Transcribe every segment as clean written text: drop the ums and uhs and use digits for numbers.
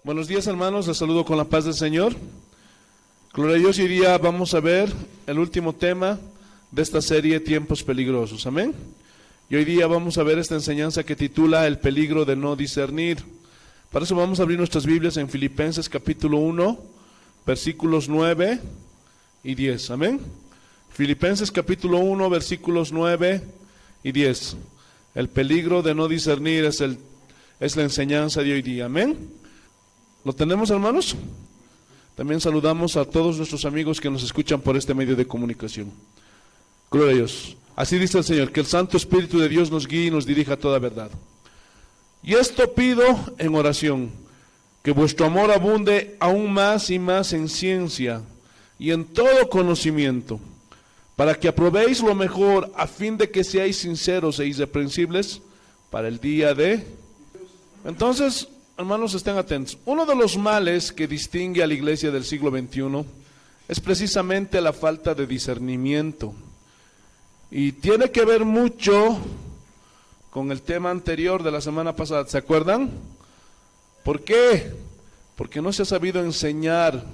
Buenos días, hermanos, les saludo con la paz del Señor. Gloria a Dios. Hoy día vamos a ver el último tema de esta serie, Tiempos Peligrosos, amén. Y hoy día vamos a ver esta enseñanza que titula El peligro de no discernir. Para eso vamos a abrir nuestras Biblias en Filipenses capítulo 1, versículos 9 y 10, amén. Filipenses capítulo 1, versículos 9 y 10. El peligro de no discernir es la enseñanza de hoy día, amén. ¿Lo tenemos, hermanos? También saludamos a todos nuestros amigos que nos escuchan por este medio de comunicación. Gloria a Dios. Así dice el Señor, que el Santo Espíritu de Dios nos guíe y nos dirija a toda verdad. Y esto pido en oración, que vuestro amor abunde aún más y más en ciencia y en todo conocimiento, para que aprobéis lo mejor, a fin de que seáis sinceros e irreprensibles para el día de... Entonces, hermanos, estén atentos. Uno de los males que distingue a la iglesia del siglo XXI es precisamente la falta de discernimiento. Y tiene que ver mucho con el tema anterior de la semana pasada. ¿Se acuerdan? ¿Por qué? Porque no se ha sabido enseñar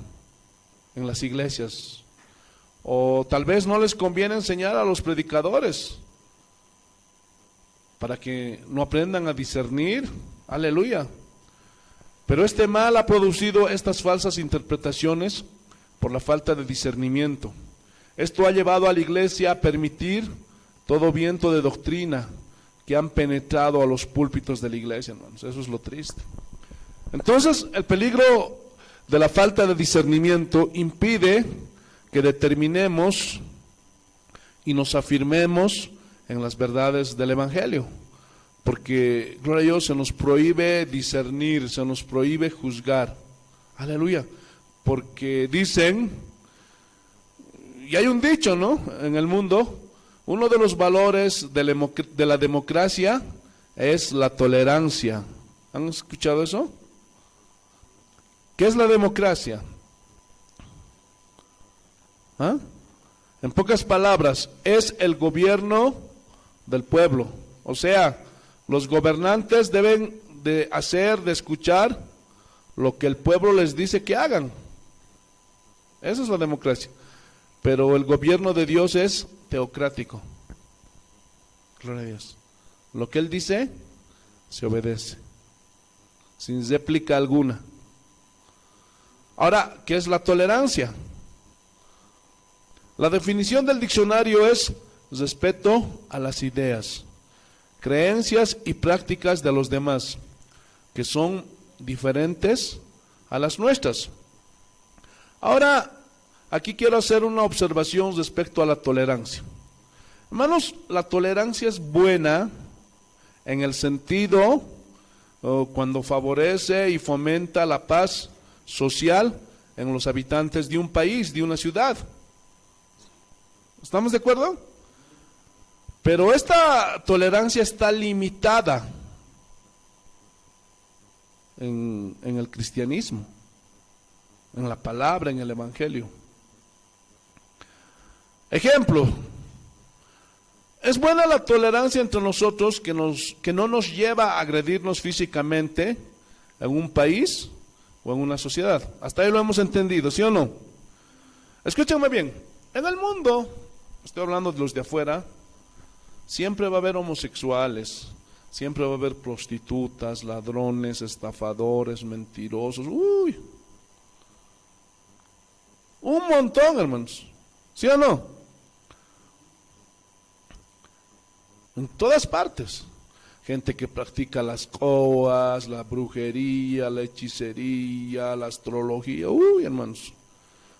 en las iglesias. O tal vez no les conviene enseñar a los predicadores para que no aprendan a discernir. Aleluya. Pero este mal ha producido estas falsas interpretaciones por la falta de discernimiento. Esto ha llevado a la iglesia a permitir todo viento de doctrina que han penetrado a los púlpitos de la iglesia, hermanos. Eso es lo triste. Entonces, el peligro de la falta de discernimiento impide que determinemos y nos afirmemos en las verdades del Evangelio. Porque, gloria a Dios, se nos prohíbe discernir, se nos prohíbe juzgar. Aleluya. Porque dicen, y hay un dicho, ¿no?, en el mundo, uno de los valores de la democracia es la tolerancia. ¿Han escuchado eso? ¿Qué es la democracia? ¿Ah? En pocas palabras, es el gobierno del pueblo. O sea, los gobernantes deben de escuchar lo que el pueblo les dice que hagan. Esa es la democracia. Pero el gobierno de Dios es teocrático. Gloria a Dios. Lo que Él dice, se obedece, sin réplica alguna. Ahora, ¿qué es la tolerancia? La definición del diccionario es respeto a las ideas, creencias y prácticas de los demás, que son diferentes a las nuestras. Ahora, aquí quiero hacer una observación respecto a la tolerancia. Hermanos, la tolerancia es buena en el sentido cuando favorece y fomenta la paz social en los habitantes de un país, de una ciudad. ¿Estamos de acuerdo? Pero esta tolerancia está limitada en el cristianismo, en la palabra, en el evangelio. Ejemplo, es buena la tolerancia entre nosotros que no nos lleva a agredirnos físicamente en un país o en una sociedad. Hasta ahí lo hemos entendido, ¿sí o no? Escúchenme bien, en el mundo, estoy hablando de los de afuera, siempre va a haber homosexuales, siempre va a haber prostitutas, ladrones, estafadores, mentirosos. Uy, un montón, hermanos. ¿Sí o no? En todas partes. Gente que practica las coas, la brujería, la hechicería, la astrología. Uy, hermanos.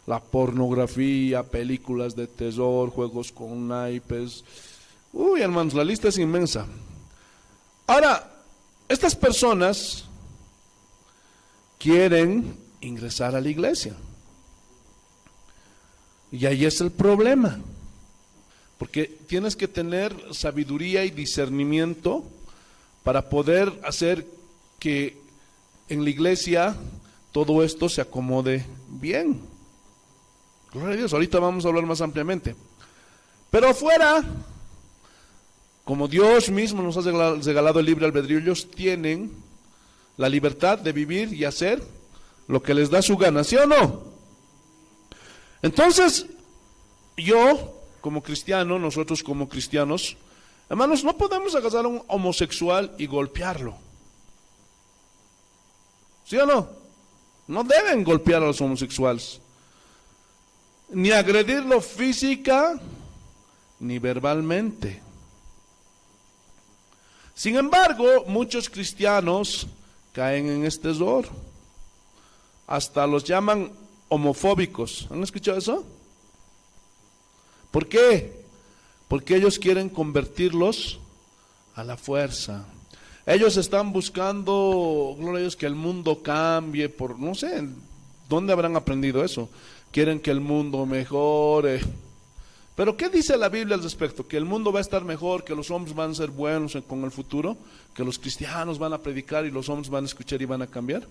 La pornografía, películas de terror, juegos con naipes. Uy, hermanos, la lista es inmensa. Ahora, estas personas quieren ingresar a la iglesia. Y ahí es el problema. Porque tienes que tener sabiduría y discernimiento para poder hacer que en la iglesia todo esto se acomode bien. Gloria a Dios, ahorita vamos a hablar más ampliamente. Pero afuera, como Dios mismo nos ha regalado el libre albedrío, ellos tienen la libertad de vivir y hacer lo que les da su gana, ¿sí o no? Entonces, yo como cristiano, nosotros como cristianos, hermanos, no podemos agarrar a un homosexual y golpearlo. ¿Sí o no? No deben golpear a los homosexuales, ni agredirlo física ni verbalmente. Sin embargo, muchos cristianos caen en este error. Hasta los llaman homofóbicos. ¿Han escuchado eso? ¿Por qué? Porque ellos quieren convertirlos a la fuerza. Ellos están buscando, gloria a Dios, que el mundo cambie por, no sé, ¿dónde habrán aprendido eso? Quieren que el mundo mejore. Pero ¿qué dice la Biblia al respecto? ¿Que el mundo va a estar mejor, que los hombres van a ser buenos con el futuro? ¿Que los cristianos van a predicar y los hombres van a escuchar y van a cambiar?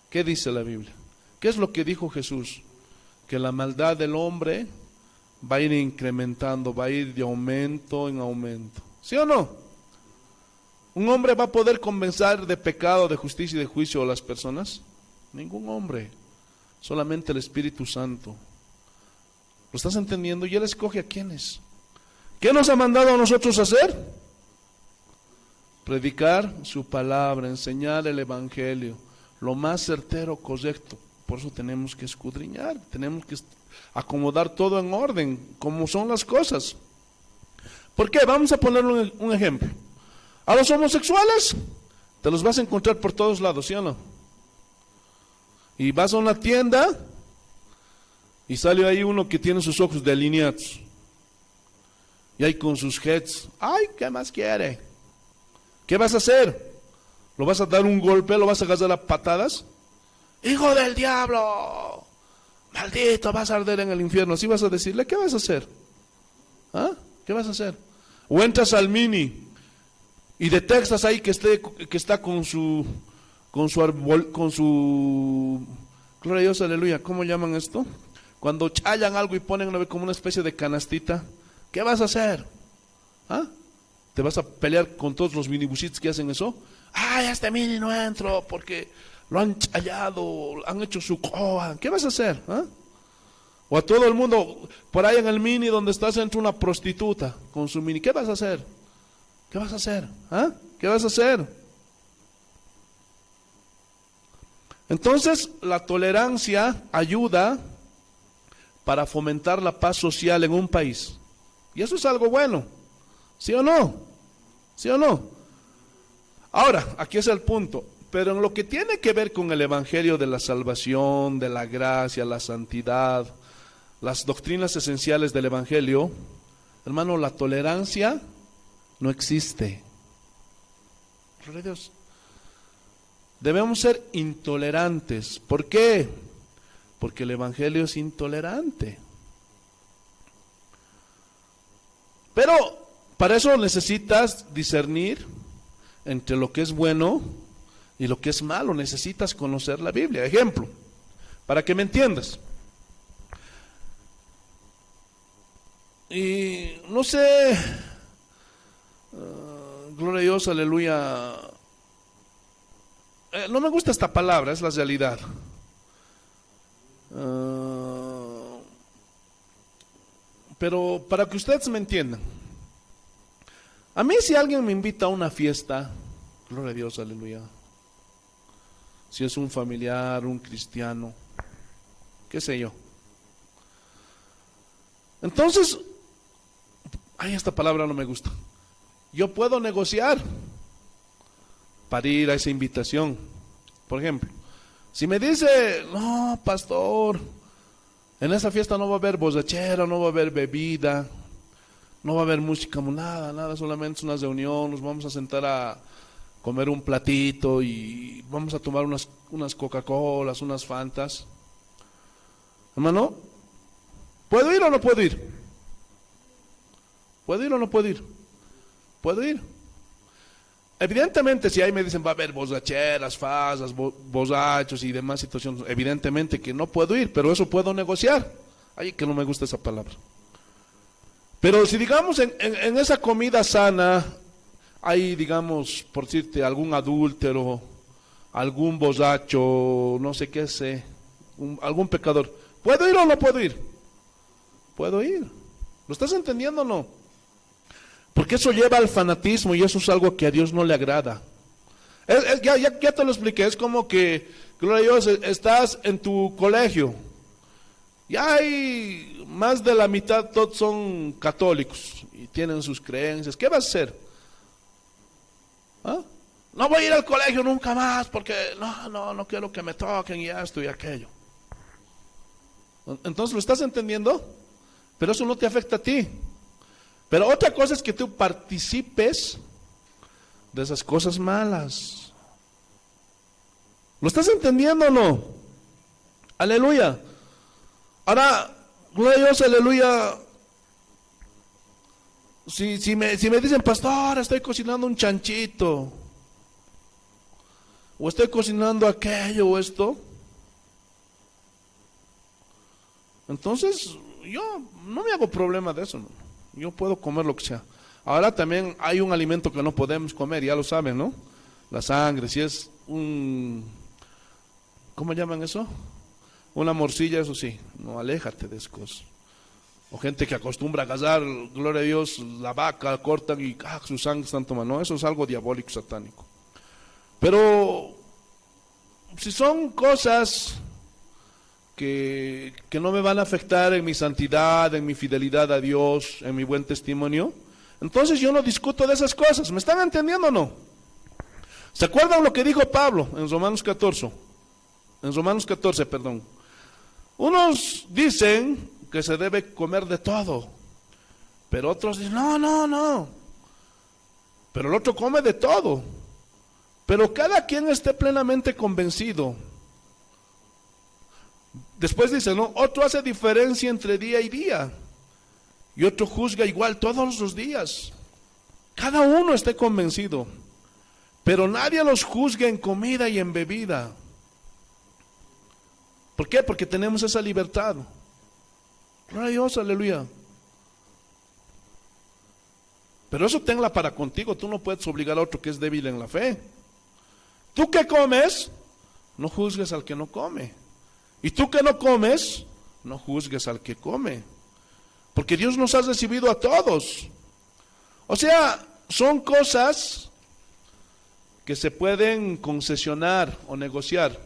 ¿Qué dice la Biblia? ¿Qué es lo que dijo Jesús? Que la maldad del hombre va a ir incrementando, va a ir de aumento en aumento. ¿Sí o no? ¿Un hombre va a poder convencer de pecado, de justicia y de juicio a las personas? Ningún hombre, solamente el Espíritu Santo. ¿Lo estás entendiendo? Y Él escoge a quiénes. ¿Qué nos ha mandado a nosotros hacer? Predicar su palabra, enseñar el Evangelio, lo más certero, correcto. Por eso tenemos que escudriñar, tenemos que acomodar todo en orden, como son las cosas. ¿Por qué? Vamos a poner un ejemplo. A los homosexuales te los vas a encontrar por todos lados, ¿sí o no? Y vas a una tienda y sale ahí uno que tiene sus ojos delineados y ahí con sus heads. Ay, ¿qué más quiere? ¿Qué vas a hacer? ¿Lo vas a dar un golpe? ¿Lo vas a agarrar a patadas? ¡Hijo del diablo! ¡Maldito! Vas a arder en el infierno. Así vas a decirle. ¿Qué vas a hacer? ¿Ah? ¿Qué vas a hacer? O entras al Mini y detectas ahí que está con su gloria a Dios, aleluya. ¿Cómo llaman esto? Cuando chayan algo y ponen como una especie de canastita. ¿Qué vas a hacer? ¿Ah? ¿Te vas a pelear con todos los minibusitos que hacen eso? ¡Ay, este Mini no entro porque lo han chayado, han hecho su coa! ¿Qué vas a hacer? ¿Ah? O a todo el mundo, por ahí en el Mini donde estás, entra una prostituta con su Mini. ¿Qué vas a hacer? ¿Qué vas a hacer? ¿Ah? ¿Qué vas a hacer? Entonces, la tolerancia ayuda para fomentar la paz social en un país. Y eso es algo bueno. ¿Sí o no? ¿Sí o no? Ahora, aquí es el punto. Pero en lo que tiene que ver con el evangelio de la salvación, de la gracia, la santidad, las doctrinas esenciales del evangelio, hermano, la tolerancia no existe. Gloria a Dios. Debemos ser intolerantes. ¿Por qué? Porque el evangelio es intolerante. Pero para eso necesitas discernir entre lo que es bueno y lo que es malo. Necesitas conocer la Biblia. Ejemplo, para que me entiendas. Y no sé, gloria a Dios, aleluya. No me gusta esta palabra, es la realidad. Pero para que ustedes me entiendan, a mí si alguien me invita a una fiesta, gloria a Dios, aleluya, si es un familiar, un cristiano, qué sé yo, entonces, ay, esta palabra no me gusta, yo puedo negociar para ir a esa invitación. Por ejemplo, si me dice, no, pastor, en esa fiesta no va a haber borrachera, no va a haber bebida, no va a haber música, nada, solamente es una reunión, nos vamos a sentar a comer un platito y vamos a tomar unas Coca-Colas, unas Fantas. Hermano, ¿puedo ir o no puedo ir? ¿Puedo ir o no puedo ir? ¿Puedo ir? Evidentemente, si ahí me dicen va a haber borracheras, fasas, borrachos y demás situaciones, evidentemente que no puedo ir, pero eso puedo negociar. Ay, que no me gusta esa palabra. Pero si digamos en esa comida sana hay, digamos, por decirte, algún adúltero, algún borracho, no sé qué sé, algún pecador, ¿puedo ir o no puedo ir? Puedo ir. ¿Lo estás entendiendo o no? Porque eso lleva al fanatismo y eso es algo que a Dios no le agrada. Ya te lo expliqué, es como que, gloria a Dios, estás en tu colegio, ya hay más de la mitad, todos son católicos y tienen sus creencias. ¿Qué vas a hacer? ¿Ah? No voy a ir al colegio nunca más porque no quiero que me toquen y esto y aquello. Entonces, ¿lo estás entendiendo? Pero eso no te afecta a ti. Pero otra cosa es que tú participes de esas cosas malas. ¿Lo estás entendiendo o no? Aleluya. Ahora, gloria a Dios, aleluya. Si me dicen, pastor, estoy cocinando un chanchito, o estoy cocinando aquello o esto, entonces yo no me hago problema de eso, ¿no? Yo puedo comer lo que sea. Ahora también hay un alimento que no podemos comer, ya lo saben, ¿no? La sangre, si es ¿cómo llaman eso? Una morcilla, eso sí, no, aléjate de esas cosas. O gente que acostumbra a cazar, gloria a Dios, la vaca, cortan y su sangre están tomando. No, eso es algo diabólico, satánico. Pero si son cosas que no me van a afectar en mi santidad, en mi fidelidad a Dios, en mi buen testimonio, entonces yo no discuto de esas cosas. ¿Me están entendiendo o no? ¿Se acuerdan lo que dijo Pablo en Romanos 14? En Romanos 14, perdón. Unos dicen que se debe comer de todo, pero otros dicen, no. Pero el otro come de todo. Pero cada quien esté plenamente convencido. Después dice, ¿no? Otro hace diferencia entre día y día. Y otro juzga igual todos los días. Cada uno esté convencido. Pero nadie los juzga en comida y en bebida. ¿Por qué? Porque tenemos esa libertad. Gloria a Dios, aleluya. Pero eso tenla para contigo. Tú no puedes obligar a otro que es débil en la fe. Tú que comes, no juzgues al que no come. Y tú que no comes, no juzgues al que come. Porque Dios nos ha recibido a todos. O sea, son cosas que se pueden concesionar o negociar.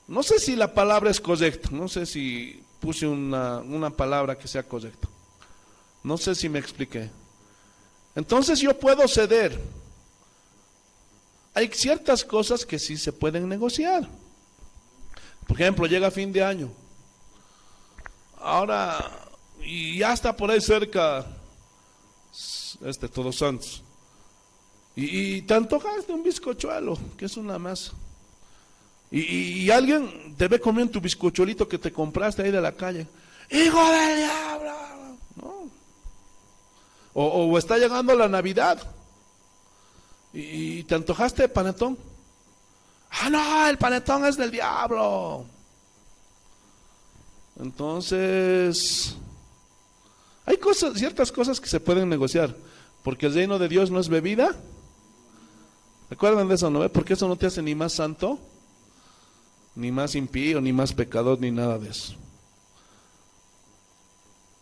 No sé si la palabra es correcta, no sé si puse una palabra que sea correcta. No sé si me expliqué. Entonces yo puedo ceder. Hay ciertas cosas que sí se pueden negociar. Por ejemplo, llega fin de año. Ahora, y ya está por ahí cerca Todos Santos. Y te antojas de un bizcochuelo, que es una masa. Y alguien te ve comiendo tu bizcochuelito que te compraste ahí de la calle. ¡Hijo del diablo! ¿No? O está llegando la Navidad. Y te antojaste de panetón. ¡Ah, no! El panetón es del diablo. Entonces, hay ciertas cosas que se pueden negociar. Porque el reino de Dios no es bebida. ¿Recuerdan de eso, no? Porque eso no te hace ni más santo, ni más impío, ni más pecador, ni nada de eso.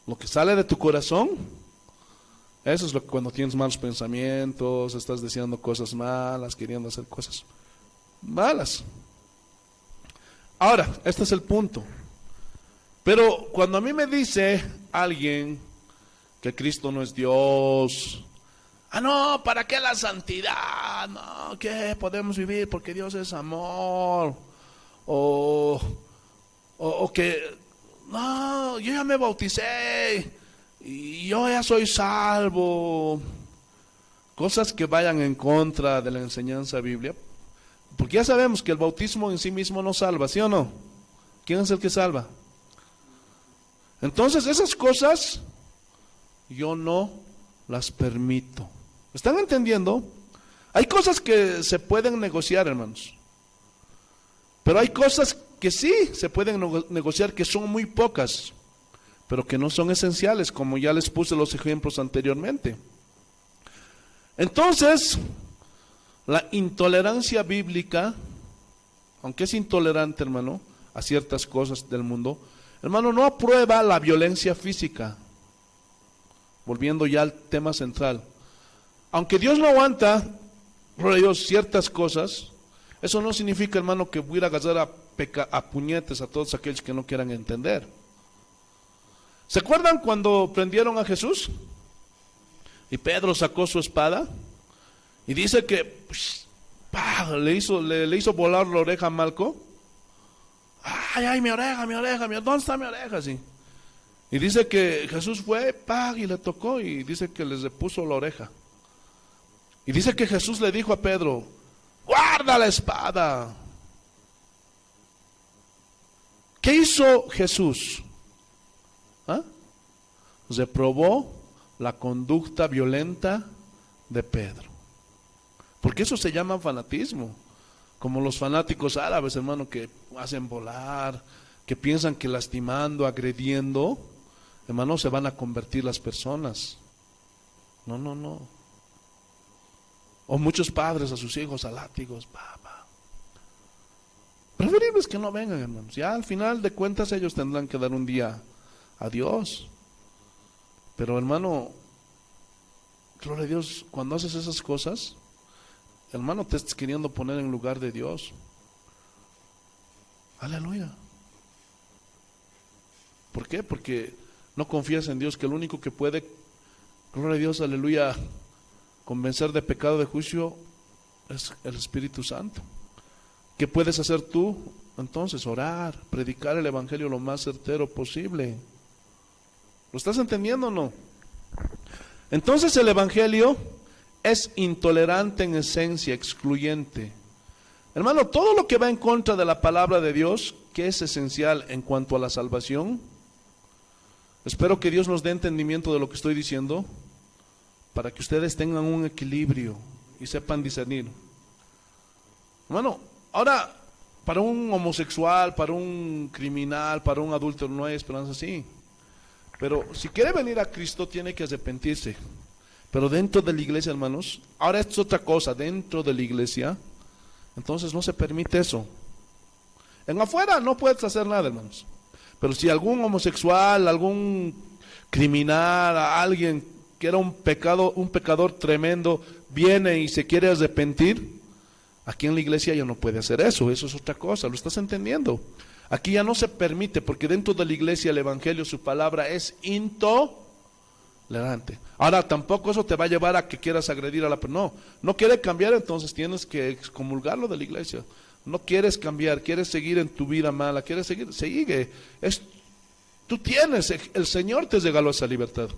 Lo que sale de tu corazón, eso es lo que cuando tienes malos pensamientos, estás deseando cosas malas, queriendo hacer cosas malas. Ahora, este es el punto. Pero cuando a mí me dice alguien que Cristo no es Dios, no, ¿para qué la santidad? No, ¿qué podemos vivir? Porque Dios es amor. O que, no, yo ya me bauticé y yo ya soy salvo. Cosas que vayan en contra de la enseñanza bíblica. Porque ya sabemos que el bautismo en sí mismo no salva, ¿sí o no? ¿Quién es el que salva? Entonces esas cosas yo no las permito. ¿Están entendiendo? Hay cosas que se pueden negociar, hermanos. Pero hay cosas que sí se pueden negociar, que son muy pocas, pero que no son esenciales, como ya les puse los ejemplos anteriormente. Entonces, la intolerancia bíblica aunque es intolerante, hermano, a ciertas cosas del mundo, hermano, no aprueba la violencia física. Volviendo ya al tema central. Aunque Dios no aguanta, gloria a Dios, ciertas cosas, eso no significa, hermano, que voy a ir a agarrar a puñetes a todos aquellos que no quieran entender. ¿Se acuerdan cuando prendieron a Jesús? Y Pedro sacó su espada y dice que pues, le hizo volar la oreja a Malco. Ay, mi oreja, ¿dónde está mi oreja? Sí. Y dice que Jesús fue, y le tocó y dice que les repuso la oreja. Y dice que Jesús le dijo a Pedro, guarda la espada. ¿Qué hizo Jesús? Reprobó la conducta violenta de Pedro. Porque eso se llama fanatismo. Como los fanáticos árabes, hermano, que hacen volar, que piensan que lastimando, agrediendo, hermano, se van a convertir las personas. No. O muchos padres a sus hijos a látigos. Preferible es que no vengan, hermanos. Ya al final de cuentas ellos tendrán que dar un día a Dios. Pero hermano, gloria a Dios, cuando haces esas cosas, hermano, te estás queriendo poner en lugar de Dios. Aleluya. ¿Por qué? Porque no confías en Dios, que el único que puede, gloria a Dios, aleluya, convencer de pecado, de juicio, es el Espíritu Santo. ¿Qué puedes hacer tú? Entonces, orar, predicar el Evangelio lo más certero posible. ¿Lo estás entendiendo o no? Entonces el Evangelio es intolerante en esencia, excluyente. Hermano, todo lo que va en contra de la palabra de Dios, que es esencial en cuanto a la salvación, espero que Dios nos dé entendimiento de lo que estoy diciendo, para que ustedes tengan un equilibrio y sepan discernir. Hermano, ahora, para un homosexual, para un criminal, para un adúltero, no hay esperanza, sí. Pero si quiere venir a Cristo, tiene que arrepentirse. Pero dentro de la iglesia, hermanos, ahora esto es otra cosa, dentro de la iglesia, entonces no se permite eso. En afuera no puedes hacer nada, hermanos. Pero si algún homosexual, algún criminal, alguien que era un pecador tremendo, viene y se quiere arrepentir, aquí en la iglesia ya no puede hacer eso es otra cosa, ¿lo estás entendiendo? Aquí ya no se permite, porque dentro de la iglesia el Evangelio, su palabra es intolerante. Ahora, tampoco eso te va a llevar a que quieras agredir a la persona. No quiere cambiar, entonces tienes que excomulgarlo de la iglesia. No quieres cambiar, quieres seguir en tu vida mala, quieres seguir, sigue. Tú tienes, el Señor te regaló esa libertad.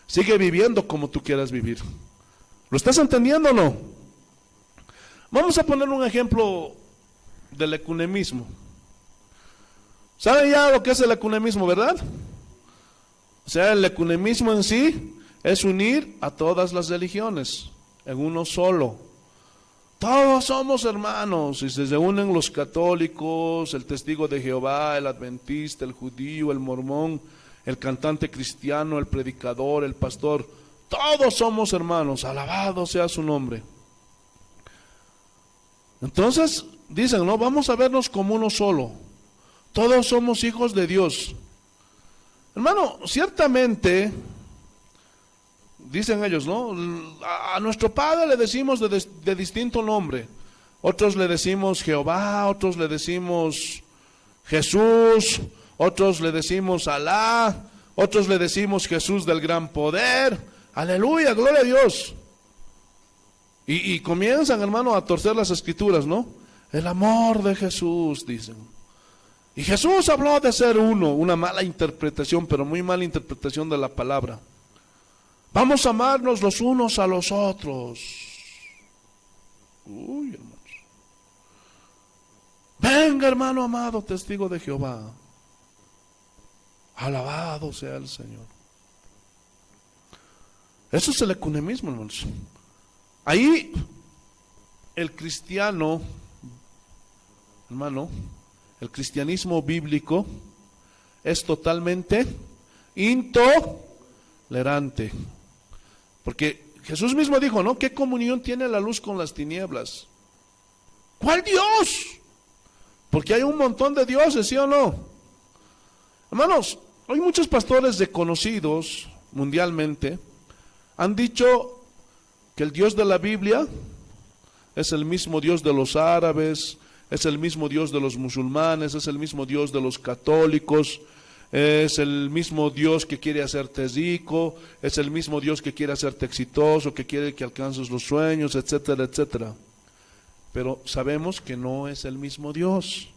Sigue viviendo como tú quieras vivir. ¿Lo estás entendiendo o no? Vamos a poner un ejemplo del ecumenismo. ¿Saben ya lo que es el ecumenismo, verdad? O sea, el ecumenismo en sí es unir a todas las religiones en uno solo. Todos somos hermanos y se reúnen los católicos, el testigo de Jehová, el adventista, el judío, el mormón, el cantante cristiano, el predicador, el pastor. Todos somos hermanos, alabado sea su nombre. Entonces dicen, no, vamos a vernos como uno solo. Todos somos hijos de Dios. Hermano, ciertamente, dicen ellos, ¿no? A nuestro Padre le decimos de distinto nombre. Otros le decimos Jehová, otros le decimos Jesús, otros le decimos Alá, otros le decimos Jesús del gran poder. Aleluya, gloria a Dios. Y comienzan, hermano, a torcer las escrituras, ¿no? El amor de Jesús, dicen. Y Jesús habló de ser uno, una mala interpretación, pero muy mala interpretación de la palabra. Vamos a amarnos los unos a los otros. Uy, hermanos. Venga, hermano amado, testigo de Jehová. Alabado sea el Señor. Eso es el ecumenismo, hermanos. Ahí el cristiano, hermano, el cristianismo bíblico es totalmente intolerante. Porque Jesús mismo dijo, ¿no? ¿Qué comunión tiene la luz con las tinieblas? ¿Cuál Dios? Porque hay un montón de dioses, ¿sí o no? Hermanos, hay muchos pastores reconocidos mundialmente, han dicho que el Dios de la Biblia es el mismo Dios de los árabes, es el mismo Dios de los musulmanes, es el mismo Dios de los católicos, es el mismo Dios que quiere hacerte rico, es el mismo Dios que quiere hacerte exitoso, que quiere que alcances los sueños, etcétera, etcétera. Pero sabemos que no es el mismo Dios.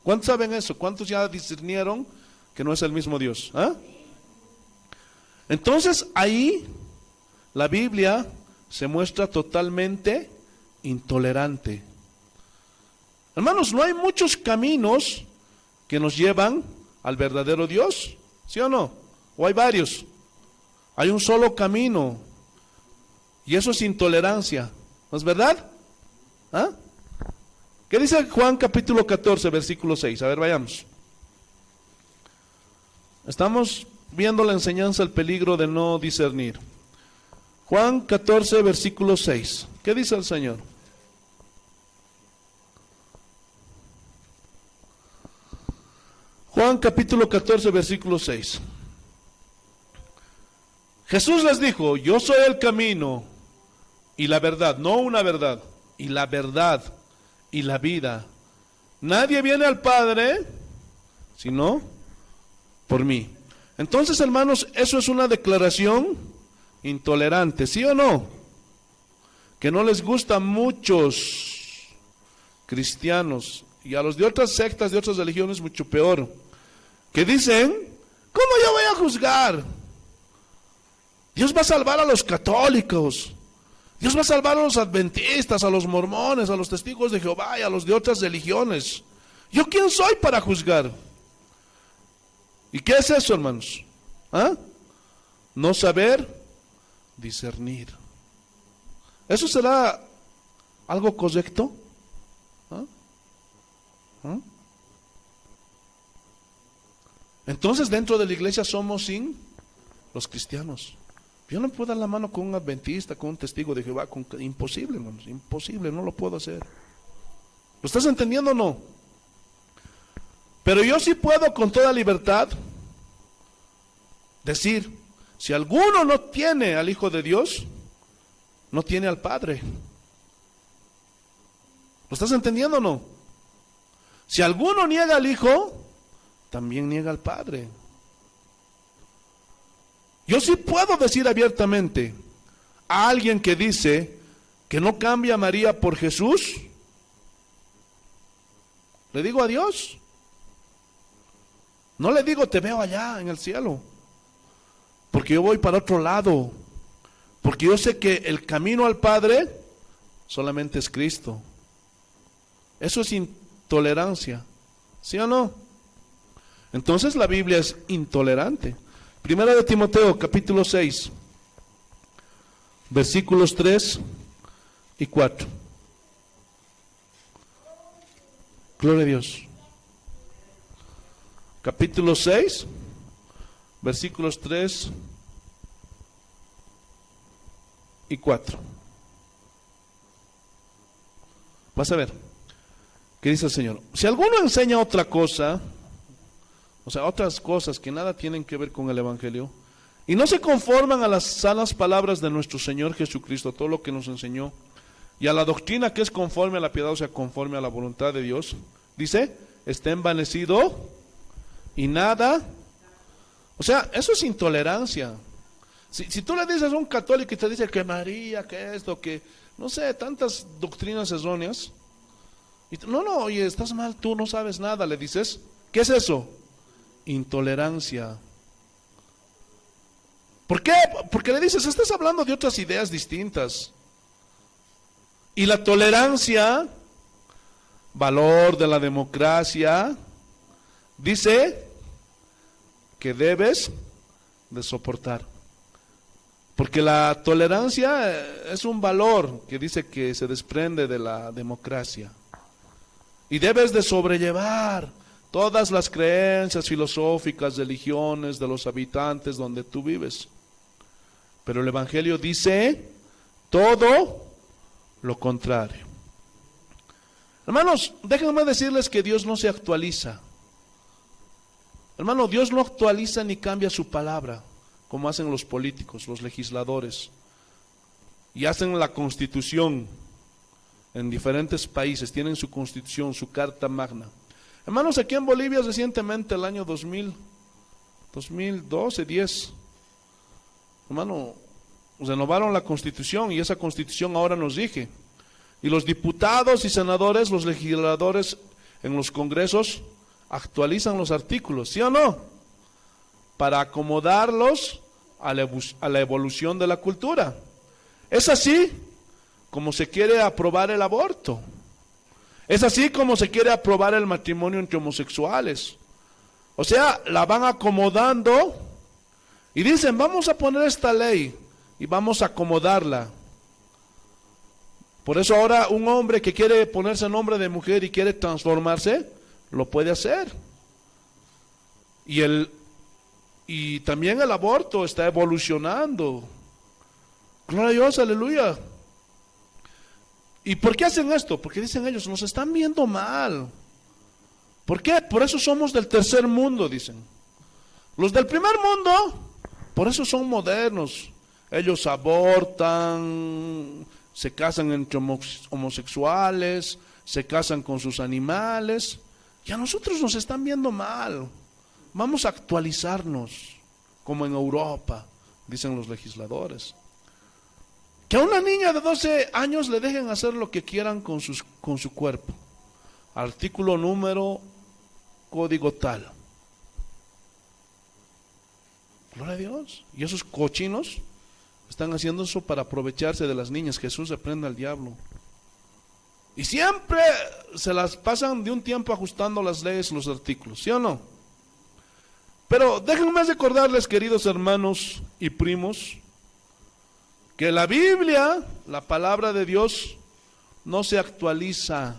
¿Cuántos saben eso? ¿Cuántos ya discernieron que no es el mismo Dios? ¿Ah? Entonces ahí la Biblia se muestra totalmente intolerante. Hermanos, no hay muchos caminos que nos llevan al verdadero Dios, ¿sí o no? ¿O hay varios? Hay un solo camino, y eso es intolerancia, ¿no es verdad? ¿Ah? ¿Qué dice Juan capítulo 14, versículo 6? A ver, vayamos. Estamos viendo la enseñanza, el peligro de no discernir. Juan 14, versículo 6. ¿Qué dice el Señor? Juan capítulo 14, versículo 6. Jesús les dijo: yo soy el camino y la verdad, no una verdad, y la verdad y la vida. Nadie viene al Padre sino por mí. Entonces, hermanos, eso es una declaración intolerante, ¿sí o no? Que no les gusta a muchos cristianos y a los de otras sectas, de otras religiones mucho peor, que dicen: ¿cómo yo voy a juzgar? Dios va a salvar a los católicos, Dios va a salvar a los adventistas, a los mormones, a los testigos de Jehová y a los de otras religiones. ¿Yo quién soy para juzgar? ¿Y qué es eso, hermanos? ¿Ah? No saber discernir. ¿Eso será algo correcto? ¿Ah? ¿Ah? Entonces, dentro de la iglesia somos sin los cristianos. Yo no puedo dar la mano con un adventista, con un testigo de Jehová, imposible, hermanos, imposible, no lo puedo hacer. ¿Lo estás entendiendo o no? Pero yo sí puedo con toda libertad decir: si alguno no tiene al Hijo de Dios, no tiene al Padre. ¿Lo estás entendiendo o no? Si alguno niega al Hijo, también niega al Padre. Yo sí puedo decir abiertamente a alguien que dice que no cambia a María por Jesús, le digo adiós. No le digo: te veo allá en el cielo, porque yo voy para otro lado, porque yo sé que el camino al Padre solamente es Cristo. Eso es intolerancia, ¿sí o no? Entonces la Biblia es intolerante. Primera de Timoteo capítulo 6, versículos 3 y 4. Gloria a Dios. Capítulo 6, versículos 3 y 4. Vas a ver qué dice el Señor. Si alguno enseña otra cosa, o sea, otras cosas que nada tienen que ver con el Evangelio, y no se conforman a las sanas palabras de nuestro Señor Jesucristo, todo lo que nos enseñó, y a la doctrina que es conforme a la piedad, o sea, conforme a la voluntad de Dios, dice: está envanecido y nada. O sea, eso es intolerancia. Si tú le dices a un católico y te dice que María, que esto, que no sé, tantas doctrinas erróneas, y no, oye, estás mal, tú no sabes nada, le dices, ¿qué es eso? Intolerancia. ¿Por qué? Porque le dices: estás hablando de otras ideas distintas. Y la tolerancia, valor de la democracia, dice que debes de soportar. Porque la tolerancia es un valor que dice que se desprende de la democracia. Y debes de sobrellevar todas las creencias filosóficas, religiones de los habitantes donde tú vives. Pero el Evangelio dice todo lo contrario. Hermanos, déjenme decirles que Dios no se actualiza. Hermano, Dios no actualiza ni cambia su palabra, como hacen los políticos, los legisladores. Y hacen la constitución en diferentes países, tienen su constitución, su carta magna. Hermanos, aquí en Bolivia recientemente, el año 2012, 10, hermano, renovaron la constitución y esa constitución ahora nos rige. Y los diputados y senadores, los legisladores en los congresos actualizan los artículos, ¿sí o no? Para acomodarlos a la evolución de la cultura. Es así como se quiere aprobar el aborto. Es así como se quiere aprobar el matrimonio entre homosexuales. O sea, la van acomodando y dicen, vamos a poner esta ley y vamos a acomodarla. Por eso ahora un hombre que quiere ponerse nombre de mujer y quiere transformarse, lo puede hacer. Y también el aborto está evolucionando. Gloria a Dios, aleluya. ¿Y por qué hacen esto? Porque dicen ellos, nos están viendo mal. ¿Por qué? Por eso somos del tercer mundo, dicen. Los del primer mundo, por eso son modernos. Ellos abortan, se casan entre homosexuales, se casan con sus animales. Y a nosotros nos están viendo mal. Vamos a actualizarnos, como en Europa, dicen los legisladores. Que a una niña de 12 años le dejen hacer lo que quieran con su cuerpo. Artículo, número, código tal. Gloria a Dios. Y esos cochinos están haciendo eso para aprovecharse de las niñas. Jesús reprende al diablo. Y siempre se las pasan de un tiempo ajustando las leyes, los artículos, ¿sí o no? Pero déjenme recordarles, queridos hermanos y primos, que la Biblia, la palabra de Dios, no se actualiza,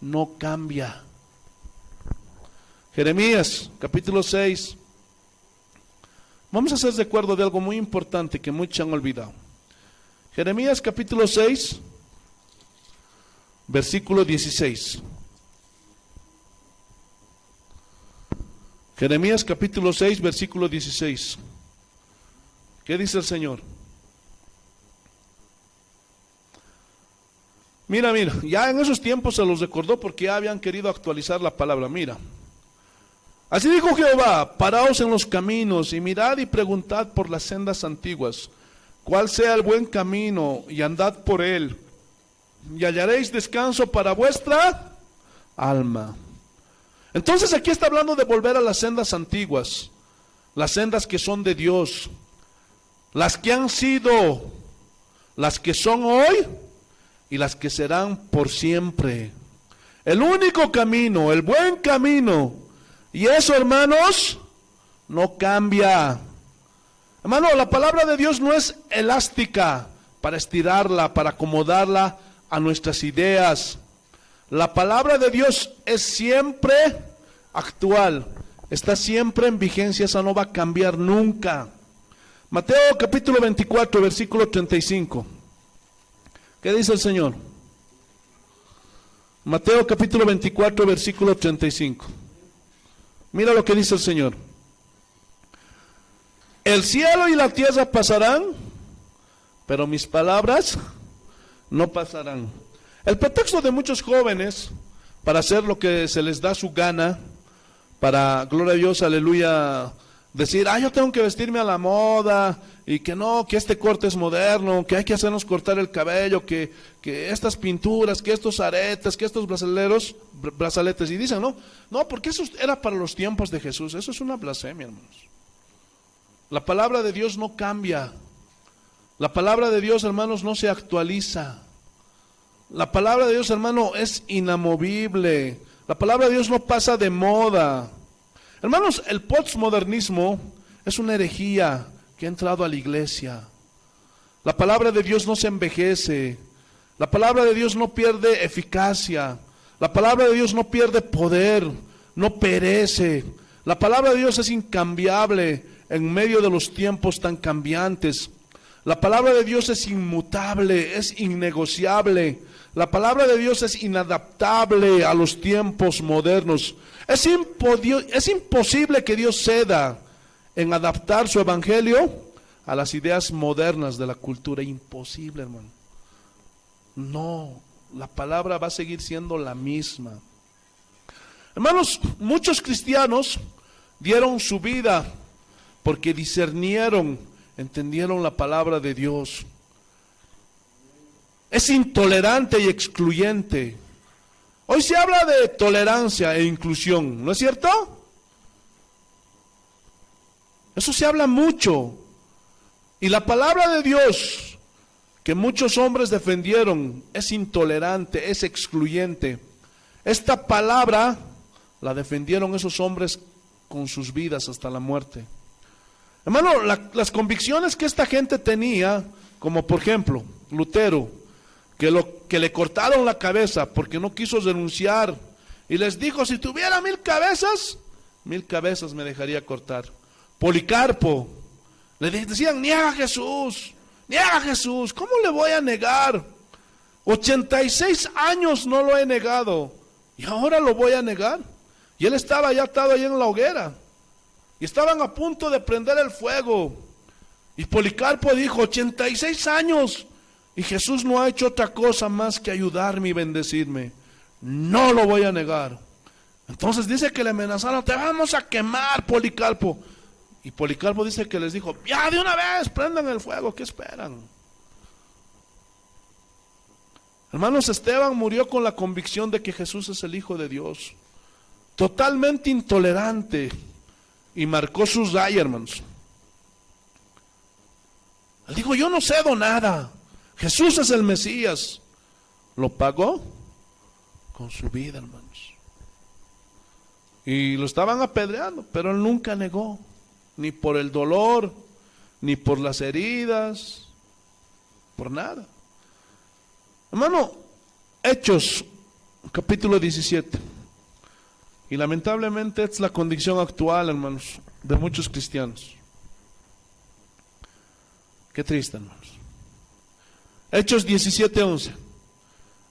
no cambia. Jeremías, capítulo 6. Vamos a hacer recuerdo de algo muy importante que muchos han olvidado. Jeremías, capítulo 6, versículo 16. Jeremías, capítulo 6, versículo 16. ¿Qué dice el Señor? Mira, ya en esos tiempos se los recordó porque ya habían querido actualizar la palabra. Mira, así dijo Jehová, paraos en los caminos y mirad y preguntad por las sendas antiguas, cuál sea el buen camino y andad por él, y hallaréis descanso para vuestra alma. Entonces aquí está hablando de volver a las sendas antiguas, las sendas que son de Dios, las que han sido, las que son hoy, y las que serán por siempre. El único camino, el buen camino. Y eso, hermanos, no cambia. Hermano, la palabra de Dios no es elástica para estirarla, para acomodarla a nuestras ideas. La palabra de Dios es siempre actual. Está siempre en vigencia, esa no va a cambiar nunca. Mateo capítulo 24, versículo 35. ¿Qué dice el Señor? Mateo capítulo 24, versículo 35. Mira lo que dice el Señor. El cielo y la tierra pasarán, pero mis palabras no pasarán. El pretexto de muchos jóvenes para hacer lo que se les da su gana, para, gloria a Dios, aleluya, decir, yo tengo que vestirme a la moda, y que no, que este corte es moderno, que hay que hacernos cortar el cabello, que estas pinturas, que estos aretes, que estos brazaletes, y dicen, no, porque eso era para los tiempos de Jesús. Eso es una blasfemia, hermanos. La palabra de Dios no cambia. La palabra de Dios, hermanos, no se actualiza. La palabra de Dios, hermano, es inamovible. La palabra de Dios no pasa de moda. Hermanos, el postmodernismo es una herejía que ha entrado a la iglesia. La palabra de Dios no se envejece. La palabra de Dios no pierde eficacia. La palabra de Dios no pierde poder, no perece. La palabra de Dios es incambiable en medio de los tiempos tan cambiantes. La palabra de Dios es inmutable, es innegociable. La palabra de Dios es inadaptable a los tiempos modernos. Es imposible que Dios ceda en adaptar su evangelio a las ideas modernas de la cultura. Imposible, hermano. No, la palabra va a seguir siendo la misma. Hermanos, muchos cristianos dieron su vida porque discernieron, entendieron la palabra de Dios. Es intolerante y excluyente. Hoy se habla de tolerancia e inclusión, ¿no es cierto? Eso se habla mucho. Y la palabra de Dios, que muchos hombres defendieron, es intolerante, es excluyente. Esta palabra la defendieron esos hombres con sus vidas hasta la muerte. Hermano, las convicciones que esta gente tenía, como por ejemplo, Lutero, que le cortaron la cabeza porque no quiso renunciar, y les dijo, si tuviera 1000 cabezas, 1000 cabezas me dejaría cortar. Policarpo, le decían, niega a Jesús, ¿cómo le voy a negar? 86 años no lo he negado, y ahora lo voy a negar. Y él estaba ya atado ahí en la hoguera, y estaban a punto de prender el fuego, y Policarpo dijo, 86 años, y Jesús no ha hecho otra cosa más que ayudarme y bendecirme. No lo voy a negar. Entonces dice que le amenazaron, te vamos a quemar, Policarpo. Y Policarpo dice que les dijo, ya de una vez, prendan el fuego, ¿qué esperan? Hermanos, Esteban murió con la convicción de que Jesús es el Hijo de Dios. Totalmente intolerante. Y marcó sus rayas, hermanos. Él dijo, yo no cedo nada. Jesús es el Mesías. Lo pagó con su vida, hermanos. Y lo estaban apedreando, pero él nunca negó, ni por el dolor, ni por las heridas, por nada. Hermano, Hechos, capítulo 17. Y lamentablemente es la condición actual, hermanos, de muchos cristianos. Qué triste, hermanos. Hechos 17:11.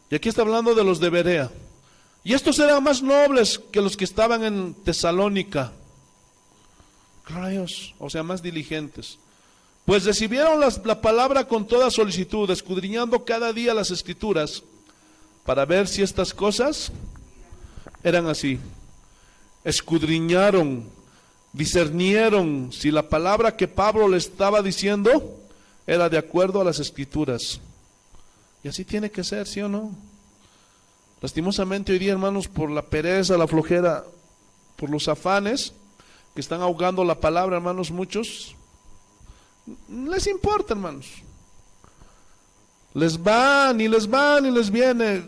Y aquí está hablando de los de Berea. Y estos eran más nobles que los que estaban en Tesalónica. Gloria a Dios, o sea, más diligentes. Pues recibieron la palabra con toda solicitud, escudriñando cada día las escrituras, para ver si estas cosas eran así. Escudriñaron, discernieron si la palabra que Pablo le estaba diciendo era de acuerdo a las escrituras. Y así tiene que ser, ¿sí o no? Lastimosamente hoy día, hermanos, por la pereza, la flojera, por los afanes que están ahogando la palabra, hermanos, muchos les importa, hermanos. Les van y les viene.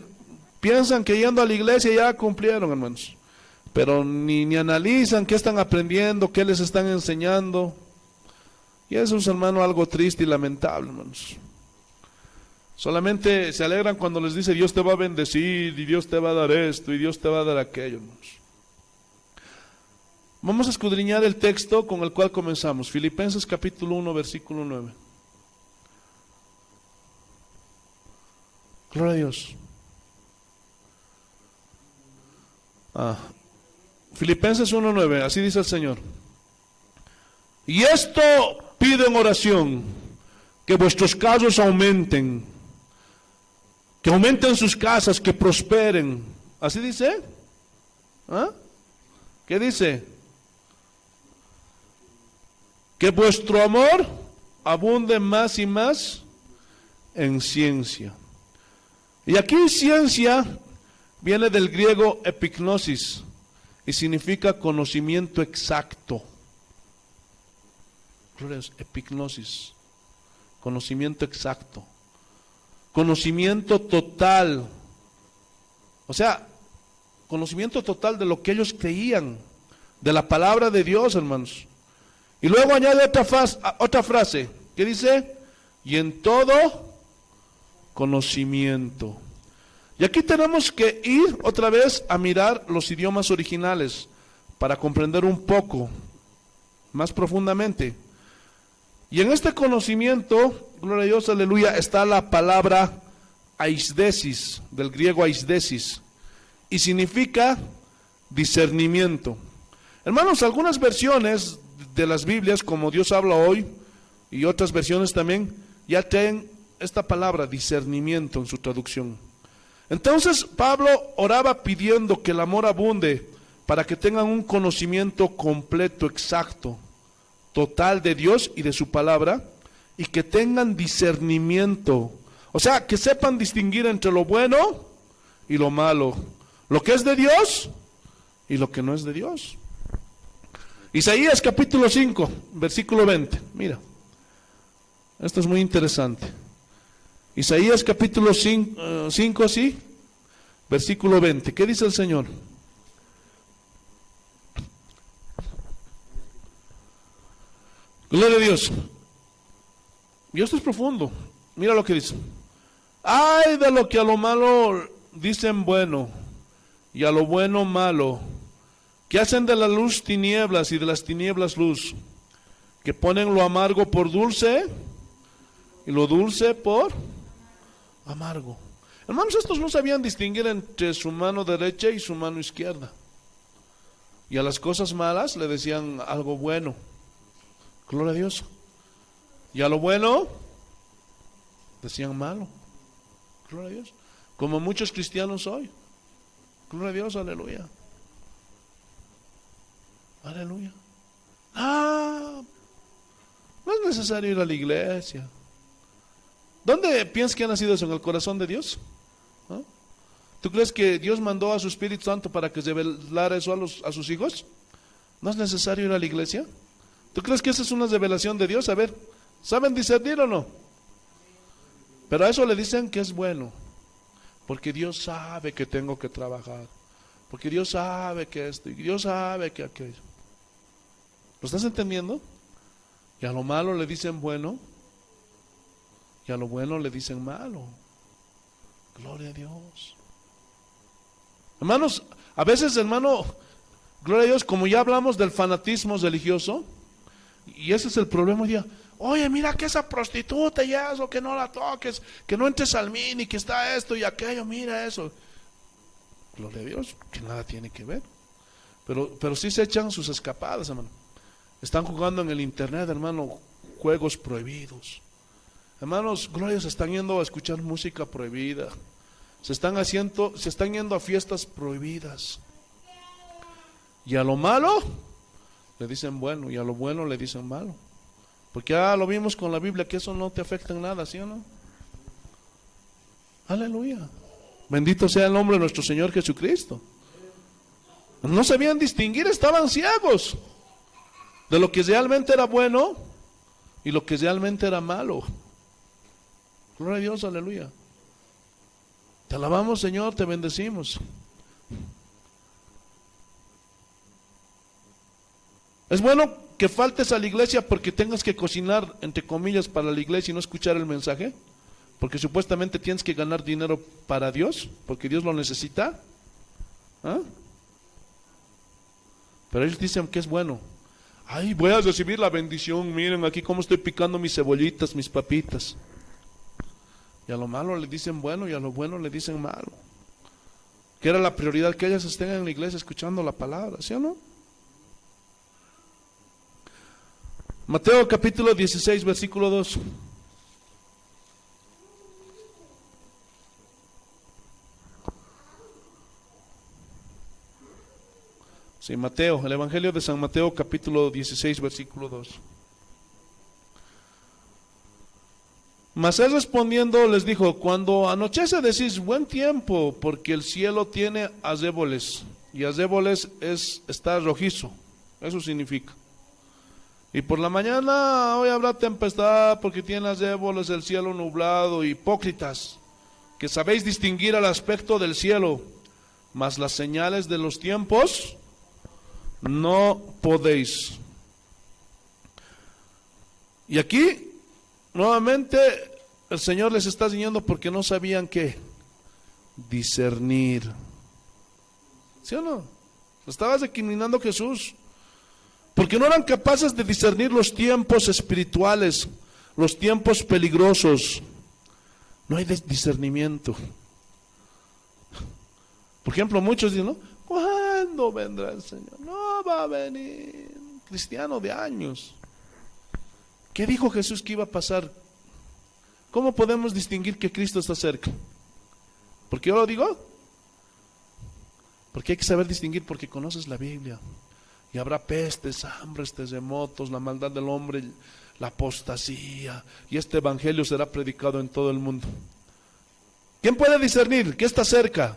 Piensan que yendo a la iglesia ya cumplieron, hermanos. Pero ni analizan qué están aprendiendo, qué les están enseñando. Y eso es, hermano, algo triste y lamentable, hermanos. Solamente se alegran cuando les dice Dios te va a bendecir y Dios te va a dar esto y Dios te va a dar aquello, hermanos. Vamos a escudriñar el texto con el cual comenzamos. Filipenses capítulo 1, versículo 9. Gloria a Dios. Filipenses 1:9, así dice el Señor. Y esto pido en oración, que vuestros casos aumenten, que aumenten sus casas, que prosperen. ¿Así dice? ¿Qué dice? Que vuestro amor abunde más y más en ciencia. Y aquí ciencia viene del griego epignosis y significa conocimiento exacto. Epignosis, conocimiento exacto, conocimiento total. O sea, conocimiento total de lo que ellos creían, de la palabra de Dios, hermanos. Y luego añade otra frase que dice, y en todo conocimiento. Y aquí tenemos que ir otra vez a mirar los idiomas originales para comprender un poco más profundamente. Y en este conocimiento, gloria a Dios, aleluya, está la palabra aisdesis, del griego aisdesis, y significa discernimiento. Hermanos, algunas versiones de las Biblias, como Dios habla hoy, y otras versiones también, ya tienen esta palabra, discernimiento, en su traducción. Entonces Pablo oraba pidiendo que el amor abunde para que tengan un conocimiento completo, exacto, total de Dios y de su palabra, y que tengan discernimiento, o sea, que sepan distinguir entre lo bueno y lo malo, lo que es de Dios y lo que no es de Dios. Isaías capítulo 5, versículo 20, mira, esto es muy interesante. Isaías capítulo 5, sí, versículo 20, ¿qué dice el Señor? Gloria a Dios. Y esto es profundo. Mira lo que dice. Ay de lo que a lo malo dicen bueno y a lo bueno malo, que hacen de la luz tinieblas y de las tinieblas luz, que ponen lo amargo por dulce y lo dulce por amargo. Hermanos, estos no sabían distinguir entre su mano derecha y su mano izquierda. Y a las cosas malas le decían algo bueno. Gloria a Dios. Y a lo bueno decían malo. Gloria a Dios. Como muchos cristianos hoy. Gloria a Dios, aleluya. Aleluya. No es necesario ir a la iglesia. ¿Dónde piensas que ha nacido eso? ¿En el corazón de Dios? ¿No? ¿Tú crees que Dios mandó a su Espíritu Santo para que revelara eso a sus hijos? ¿No es necesario ir a la iglesia? ¿Tú crees que esa es una revelación de Dios? A ver, ¿saben discernir o no? Pero a eso le dicen que es bueno, porque Dios sabe que tengo que trabajar, porque Dios sabe que esto, y Dios sabe que aquello. ¿Lo estás entendiendo? Y a lo malo le dicen bueno, y a lo bueno le dicen malo. Gloria a Dios. Hermanos, a veces, hermano, gloria a Dios, como ya hablamos del fanatismo religioso, y ese es el problema hoy día. Oye, mira que esa prostituta y eso, que no la toques, que no entres al mini, que está esto y aquello, mira eso. Gloria a Dios, que nada tiene que ver. Pero sí se echan sus escapadas, hermano. Están jugando en el internet, hermano, juegos prohibidos. Hermanos, gloria a Dios, se están yendo a escuchar música prohibida. Se están yendo a fiestas prohibidas. Y a lo malo le dicen bueno, y a lo bueno le dicen malo. Porque ya lo vimos con la Biblia, que eso no te afecta en nada, ¿sí o no? Aleluya. Bendito sea el nombre de nuestro Señor Jesucristo. No sabían distinguir, estaban ciegos de lo que realmente era bueno y lo que realmente era malo. Gloria a Dios, aleluya. Te alabamos, Señor, te bendecimos. Es bueno que faltes a la iglesia porque tengas que cocinar, entre comillas, para la iglesia y no escuchar el mensaje, porque supuestamente tienes que ganar dinero para Dios, porque Dios lo necesita. ¿Ah? Pero ellos dicen que es bueno. Ay, voy a recibir la bendición, miren aquí cómo estoy picando mis cebollitas, mis papitas. Y a lo malo le dicen bueno y a lo bueno le dicen malo. Que era la prioridad, que ellas estén en la iglesia escuchando la palabra, ¿sí o no? Mateo capítulo 16, versículo 2. Sí, Mateo, el Evangelio de San Mateo capítulo 16, versículo 2. Mas él respondiendo les dijo: cuando anochece decís buen tiempo, porque el cielo tiene acéboles, y acéboles es estar rojizo, eso significa. Y por la mañana hoy habrá tempestad, porque tiene acéboles el cielo nublado. Hipócritas, que sabéis distinguir el aspecto del cielo, mas las señales de los tiempos no podéis. Y aquí nuevamente el Señor les está enseñando porque no sabían qué discernir. ¿Sí o no? Estaba recriminando Jesús porque no eran capaces de discernir los tiempos espirituales, los tiempos peligrosos. No hay discernimiento. Por ejemplo, muchos dicen, ¿no? ¿Cuándo vendrá el Señor? No va a venir. Cristiano de años. ¿Qué dijo Jesús que iba a pasar? ¿Cómo podemos distinguir que Cristo está cerca? ¿Por qué yo lo digo? Porque hay que saber distinguir, porque conoces la Biblia. Y habrá pestes, hambres, terremotos, la maldad del hombre, la apostasía. Y este evangelio será predicado en todo el mundo. ¿Quién puede discernir qué está cerca?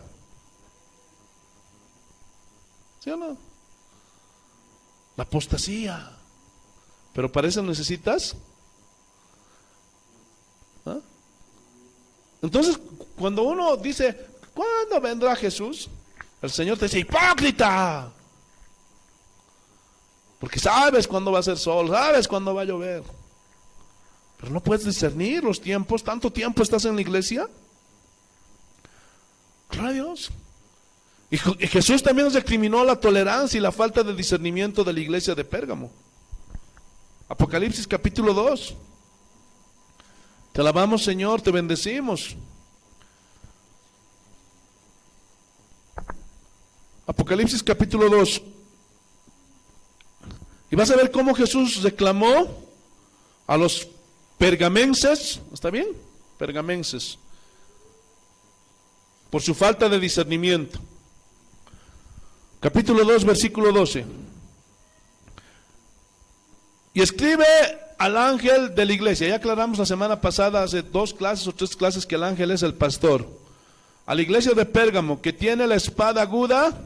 ¿Sí o no? La apostasía. Pero para eso necesitas. ¿Ah? Entonces, cuando uno dice, ¿cuándo vendrá Jesús? El Señor te dice, hipócrita. Porque sabes cuándo va a ser sol, sabes cuándo va a llover. Pero no puedes discernir los tiempos. ¿Tanto tiempo estás en la iglesia? Gloria a Dios. Y Jesús también nos recriminó la tolerancia y la falta de discernimiento de la iglesia de Pérgamo. Apocalipsis capítulo 2. Te alabamos, Señor, te bendecimos. Apocalipsis capítulo 2. Y vas a ver cómo Jesús reclamó a los pergamenses, ¿está bien? Pergamenses, por su falta de discernimiento. Capítulo 2, versículo 12. Y escribe al ángel de la iglesia. Ya aclaramos la semana pasada, hace 2 clases o 3 clases, que el ángel es el pastor. A la iglesia de Pérgamo, que tiene la espada aguda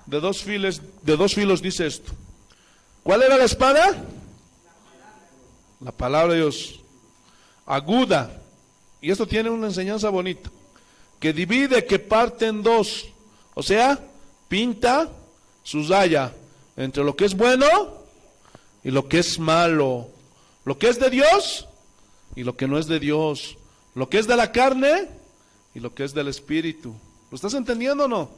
de 2 filos, dice esto. ¿Cuál era la espada? La palabra de Dios. Aguda. Y esto tiene una enseñanza bonita. Que divide, que parte en 2. O sea, pinta su raya entre lo que es bueno y lo que es malo, lo que es de Dios y lo que no es de Dios, lo que es de la carne y lo que es del Espíritu. ¿Lo estás entendiendo o no?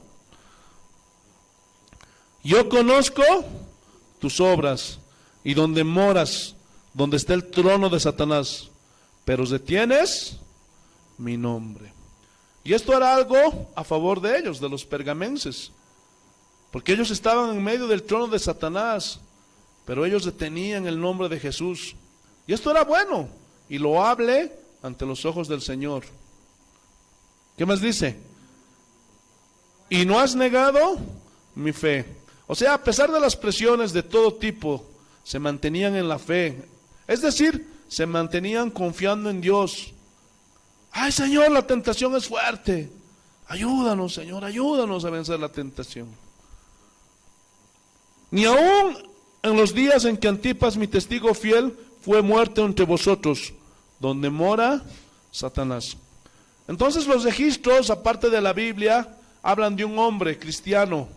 Yo conozco tus obras y donde moras, donde está el trono de Satanás, pero retienes mi nombre. Y esto era algo a favor de ellos, de los pergamenses, porque ellos estaban en medio del trono de Satanás, pero ellos detenían el nombre de Jesús. Y esto era bueno y loable ante los ojos del Señor. ¿Qué más dice? Y no has negado mi fe. O sea, a pesar de las presiones de todo tipo, se mantenían en la fe. Es decir, se mantenían confiando en Dios. Ay, Señor, la tentación es fuerte. Ayúdanos, Señor, ayúdanos a vencer la tentación. Ni aún en los días en que Antipas, mi testigo fiel, fue muerto entre vosotros, donde mora Satanás. Entonces los registros, aparte de la Biblia, hablan de un hombre cristiano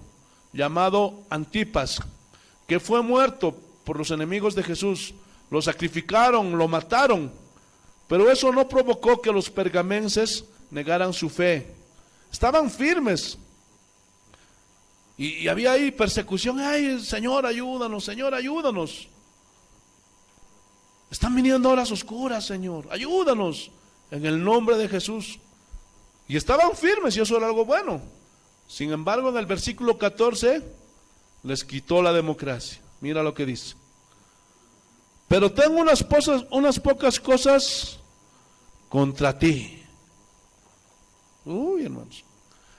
llamado Antipas, que fue muerto por los enemigos de Jesús. Lo sacrificaron, lo mataron, pero eso no provocó que los pergamenses negaran su fe. Estaban firmes. Y había ahí persecución. Ay, Señor, ayúdanos, Señor, ayúdanos. Están viniendo horas oscuras, Señor, ayúdanos en el nombre de Jesús. Y estaban firmes y eso era algo bueno. Sin embargo, en el versículo 14 les quitó la democracia. Mira lo que dice. Pero tengo unas pocas cosas contra ti. Uy, hermanos.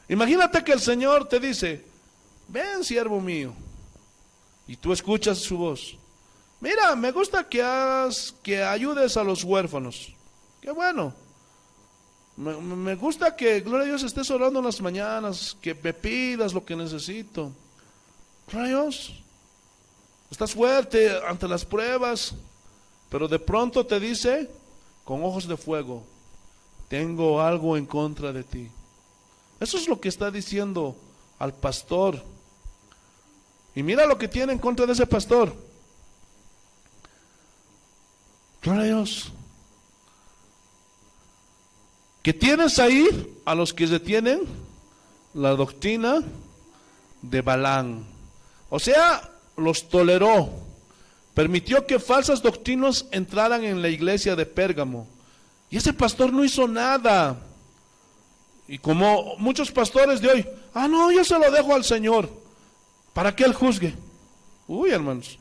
Imagínate que el Señor te dice: ven, siervo mío. Y tú escuchas su voz. Mira, me gusta que ayudes a los huérfanos. Qué bueno. Me gusta que, gloria a Dios, estés orando en las mañanas, que me pidas lo que necesito. Gloria a Dios. Estás fuerte ante las pruebas, pero de pronto te dice, con ojos de fuego: tengo algo en contra de ti. Eso es lo que está diciendo al pastor. Y mira lo que tiene en contra de ese pastor. Gloria a Dios. Que tienes ahí a los que retienen la doctrina de Balaam. O sea, los toleró. Permitió que falsas doctrinas entraran en la iglesia de Pérgamo. Y ese pastor no hizo nada. Y como muchos pastores de hoy, no, yo se lo dejo al Señor, para que Él juzgue. Uy, hermanos.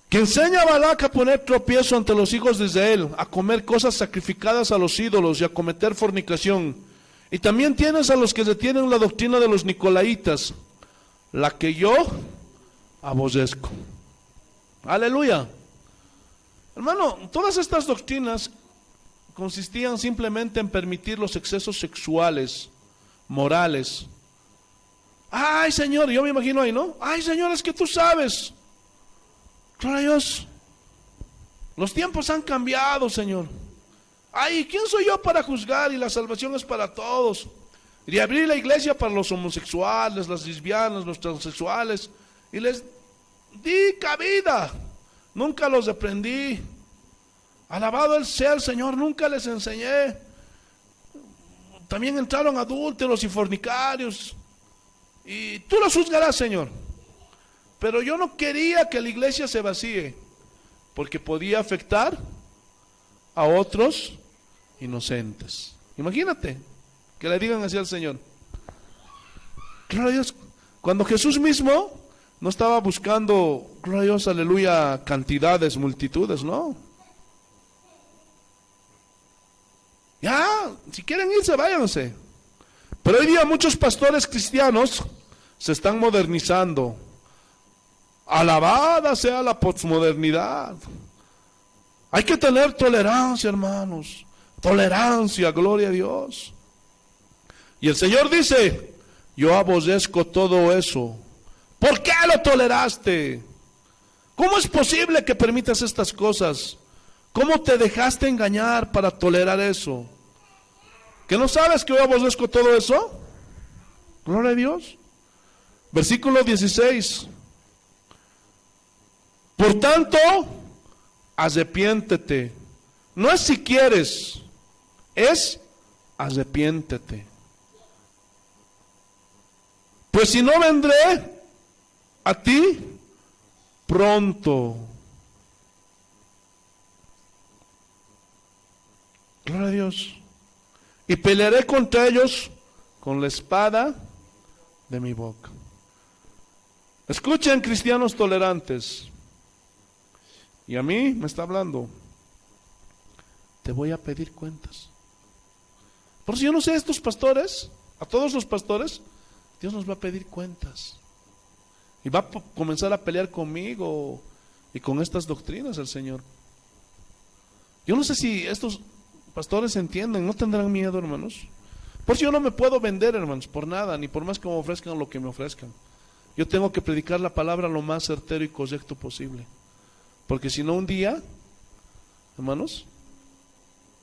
Que enseña a Balac a poner tropiezo ante los hijos de Israel, a comer cosas sacrificadas a los ídolos y a cometer fornicación. Y también tienes a los que detienen la doctrina de los nicolaitas, la que yo aborrezco. Aleluya. Hermano, todas estas doctrinas consistían simplemente en permitir los excesos sexuales, morales. Ay, Señor, yo me imagino ahí, ¿no? Ay, Señor, es que tú sabes. Gloria a Dios. Los tiempos han cambiado, Señor. Ay, ¿quién soy yo para juzgar? Y la salvación es para todos. Y abrir la iglesia para los homosexuales, las lesbianas, los transexuales. Y les di cabida. Nunca los reprendí. Alabado sea el Señor, nunca les enseñé. También entraron adúlteros y fornicarios. Y tú los juzgarás, Señor. Pero yo no quería que la iglesia se vacíe, porque podía afectar a otros inocentes. Imagínate que le digan así al Señor. Gloria a Dios. Cuando Jesús mismo no estaba buscando, gloria a Dios, aleluya, cantidades, multitudes, no. Ya, si quieren irse, váyanse. Pero hoy día muchos pastores cristianos se están modernizando. Alabada sea la posmodernidad. Hay que tener tolerancia, hermanos. Tolerancia, gloria a Dios. Y el Señor dice, yo aborrezco todo eso. ¿Por qué lo toleraste? ¿Cómo es posible que permitas estas cosas? ¿Cómo te dejaste engañar para tolerar eso? ¿Que no sabes que yo aborrezco todo eso? Gloria a Dios. Versículo 16. Por tanto, arrepiéntete. No es si quieres, es arrepiéntete. Pues si no, vendré a ti pronto. Gloria a Dios. Y pelearé contra ellos con la espada de mi boca. Escuchen, cristianos tolerantes. Y a mí me está hablando. Te voy a pedir cuentas. Por si yo no sé, estos pastores, a todos los pastores, Dios nos va a pedir cuentas. Y va a comenzar a pelear conmigo y con estas doctrinas el Señor. Yo no sé si estos pastores entienden, no tendrán miedo, hermanos. Por si yo no me puedo vender, hermanos, por nada, ni por más que me ofrezcan lo que me ofrezcan. Yo tengo que predicar la palabra lo más certero y correcto posible. Porque si no, un día, hermanos,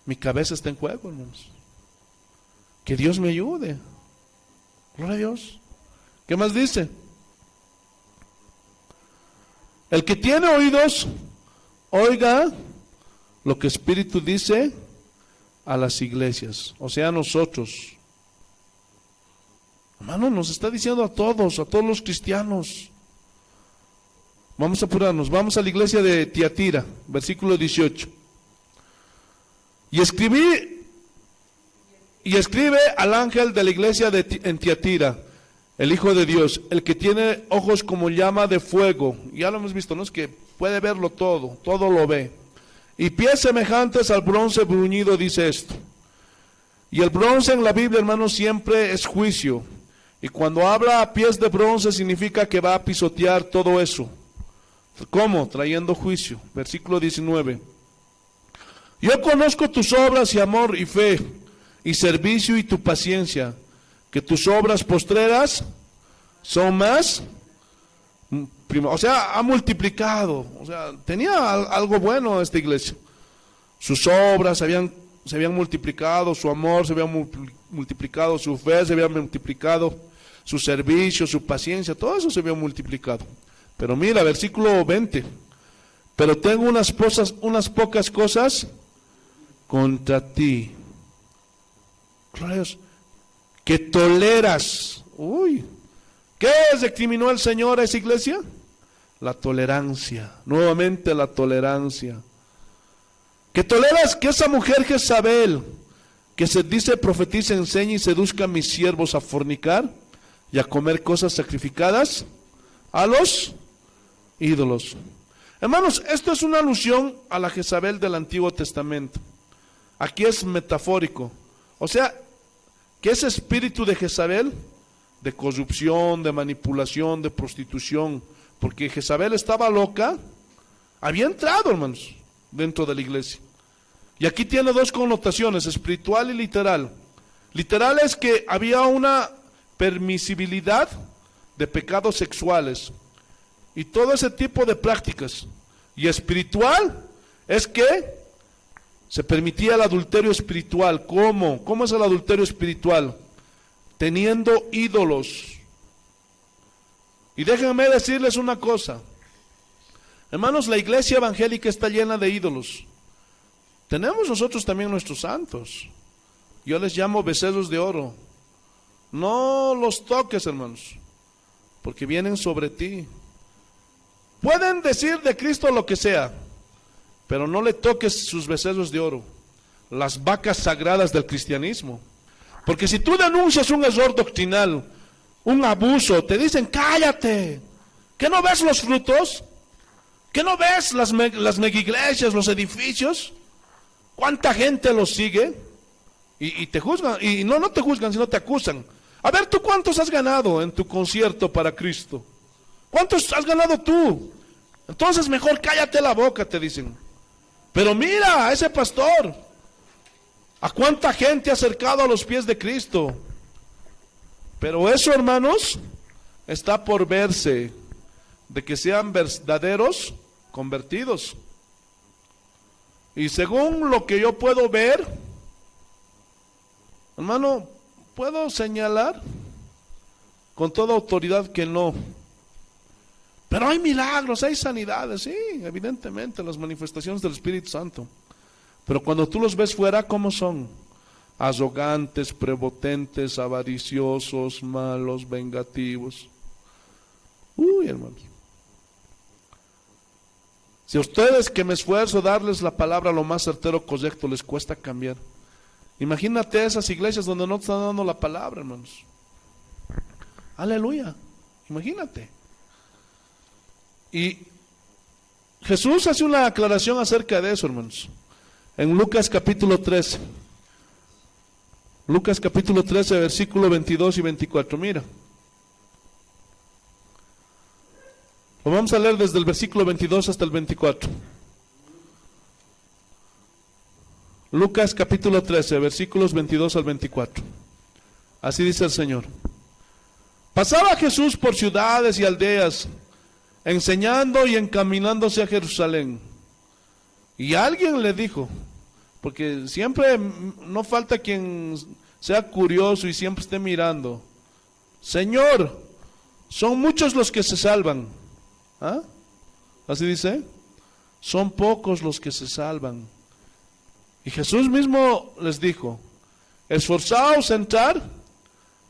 mi cabeza está en juego, hermanos. Que Dios me ayude. Gloria a Dios. ¿Qué más dice? El que tiene oídos, oiga lo que Espíritu dice a las iglesias, o sea, a nosotros. Hermano, nos está diciendo a todos los cristianos. Vamos a apurarnos, vamos a la iglesia de Tiatira, versículo 18. Y escribe al ángel de la iglesia en Tiatira, el Hijo de Dios, el que tiene ojos como llama de fuego. Ya lo hemos visto, ¿no? Es que puede verlo todo lo ve. Y pies semejantes al bronce bruñido, dice esto. Y el bronce en la Biblia, hermanos, siempre es juicio. Y cuando habla a pies de bronce significa que va a pisotear todo eso. ¿Cómo? Trayendo juicio. Versículo 19. Yo conozco tus obras y amor y fe y servicio y tu paciencia, que tus obras postreras son más, o sea, ha multiplicado, o sea, tenía algo bueno esta iglesia. Sus obras se habían multiplicado, su amor se había multiplicado, su fe se había multiplicado, su servicio, su paciencia, todo eso se había multiplicado. Pero mira, versículo 20. Pero tengo unas pocas cosas contra ti. Gloria a Dios. Que toleras. Uy. ¿Qué recriminó el Señor a esa iglesia? La tolerancia. Nuevamente la tolerancia. que toleras que esa mujer Jezabel, que se dice profetiza, enseña y seduzca a mis siervos a fornicar y a comer cosas sacrificadas a los ídolos. Hermanos, esto es una alusión a la Jezabel del Antiguo Testamento. Aquí es metafórico. O sea, que ese espíritu de Jezabel, de corrupción, de manipulación, de prostitución, porque Jezabel estaba loca, había entrado, hermanos, dentro de la iglesia. Y aquí tiene dos connotaciones, espiritual y literal. Literal es que había una permisibilidad de pecados sexuales y todo ese tipo de prácticas. Y espiritual es que se permitía el adulterio espiritual. ¿Cómo? ¿Cómo es el adulterio espiritual? Teniendo ídolos. Y déjenme decirles una cosa. Hermanos, la iglesia evangélica está llena de ídolos. Tenemos nosotros también nuestros santos. Yo les llamo becerros de oro. No los toques, hermanos, porque vienen sobre ti. Pueden decir de Cristo lo que sea, pero no le toques sus becerros de oro, las vacas sagradas del cristianismo. Porque si tú denuncias un error doctrinal, un abuso, te dicen cállate. ¿Que no ves los frutos? ¿Que no ves las megaiglesias, los edificios? ¿Cuánta gente los sigue? Y te juzgan, y no te juzgan, sino te acusan. A ver, ¿tú cuántos has ganado en tu concierto para Cristo? ¿Cuántos has ganado tú? Entonces mejor cállate la boca, te dicen. Pero mira a ese pastor, a cuánta gente ha acercado a los pies de Cristo. Pero eso, hermanos, está por verse, de que sean verdaderos convertidos. Y según lo que yo puedo ver, hermano, puedo señalar con toda autoridad que no. Pero hay milagros, hay sanidades, sí, evidentemente, las manifestaciones del Espíritu Santo. Pero cuando tú los ves fuera, ¿cómo son? Arrogantes, prepotentes, avariciosos, malos, vengativos. Uy, hermanos. Si a ustedes, que me esfuerzo a darles la palabra lo más certero, correcto, les cuesta cambiar, imagínate esas iglesias donde no te están dando la palabra, hermanos. Aleluya, imagínate. Y Jesús hace una aclaración acerca de eso, hermanos, en Lucas capítulo 13. Lucas capítulo 13, versículo 22 y 24, mira. Lo vamos a leer desde el versículo 22 hasta el 24. Lucas capítulo 13, versículos 22 al 24. Así dice el Señor. Pasaba Jesús por ciudades y aldeas, enseñando y encaminándose a Jerusalén. Y alguien le dijo, porque siempre no falta quien sea curioso y siempre esté mirando: Señor, son muchos los que se salvan. ¿Ah? Así dice, son pocos los que se salvan. Y Jesús mismo les dijo: esforzaos a entrar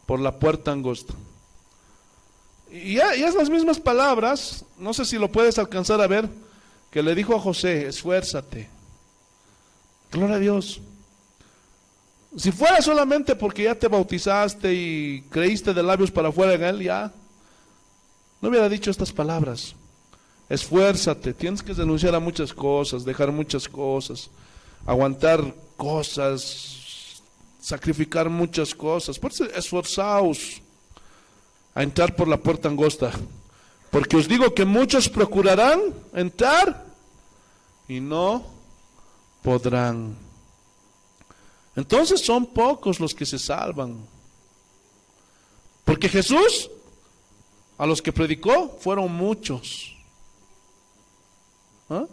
por la puerta angosta. Y es las mismas palabras, no sé si lo puedes alcanzar a ver, que le dijo a José: esfuérzate. Gloria a Dios. Si fuera solamente porque ya te bautizaste y creíste de labios para afuera en él, ya no hubiera dicho estas palabras. Esfuérzate, tienes que renunciar a muchas cosas, dejar muchas cosas, aguantar cosas, sacrificar muchas cosas. Por eso esforzaos a entrar por la puerta angosta, porque os digo que muchos procurarán entrar y no podrán. Entonces son pocos los que se salvan, porque Jesús a los que predicó fueron muchos. ¿Ah?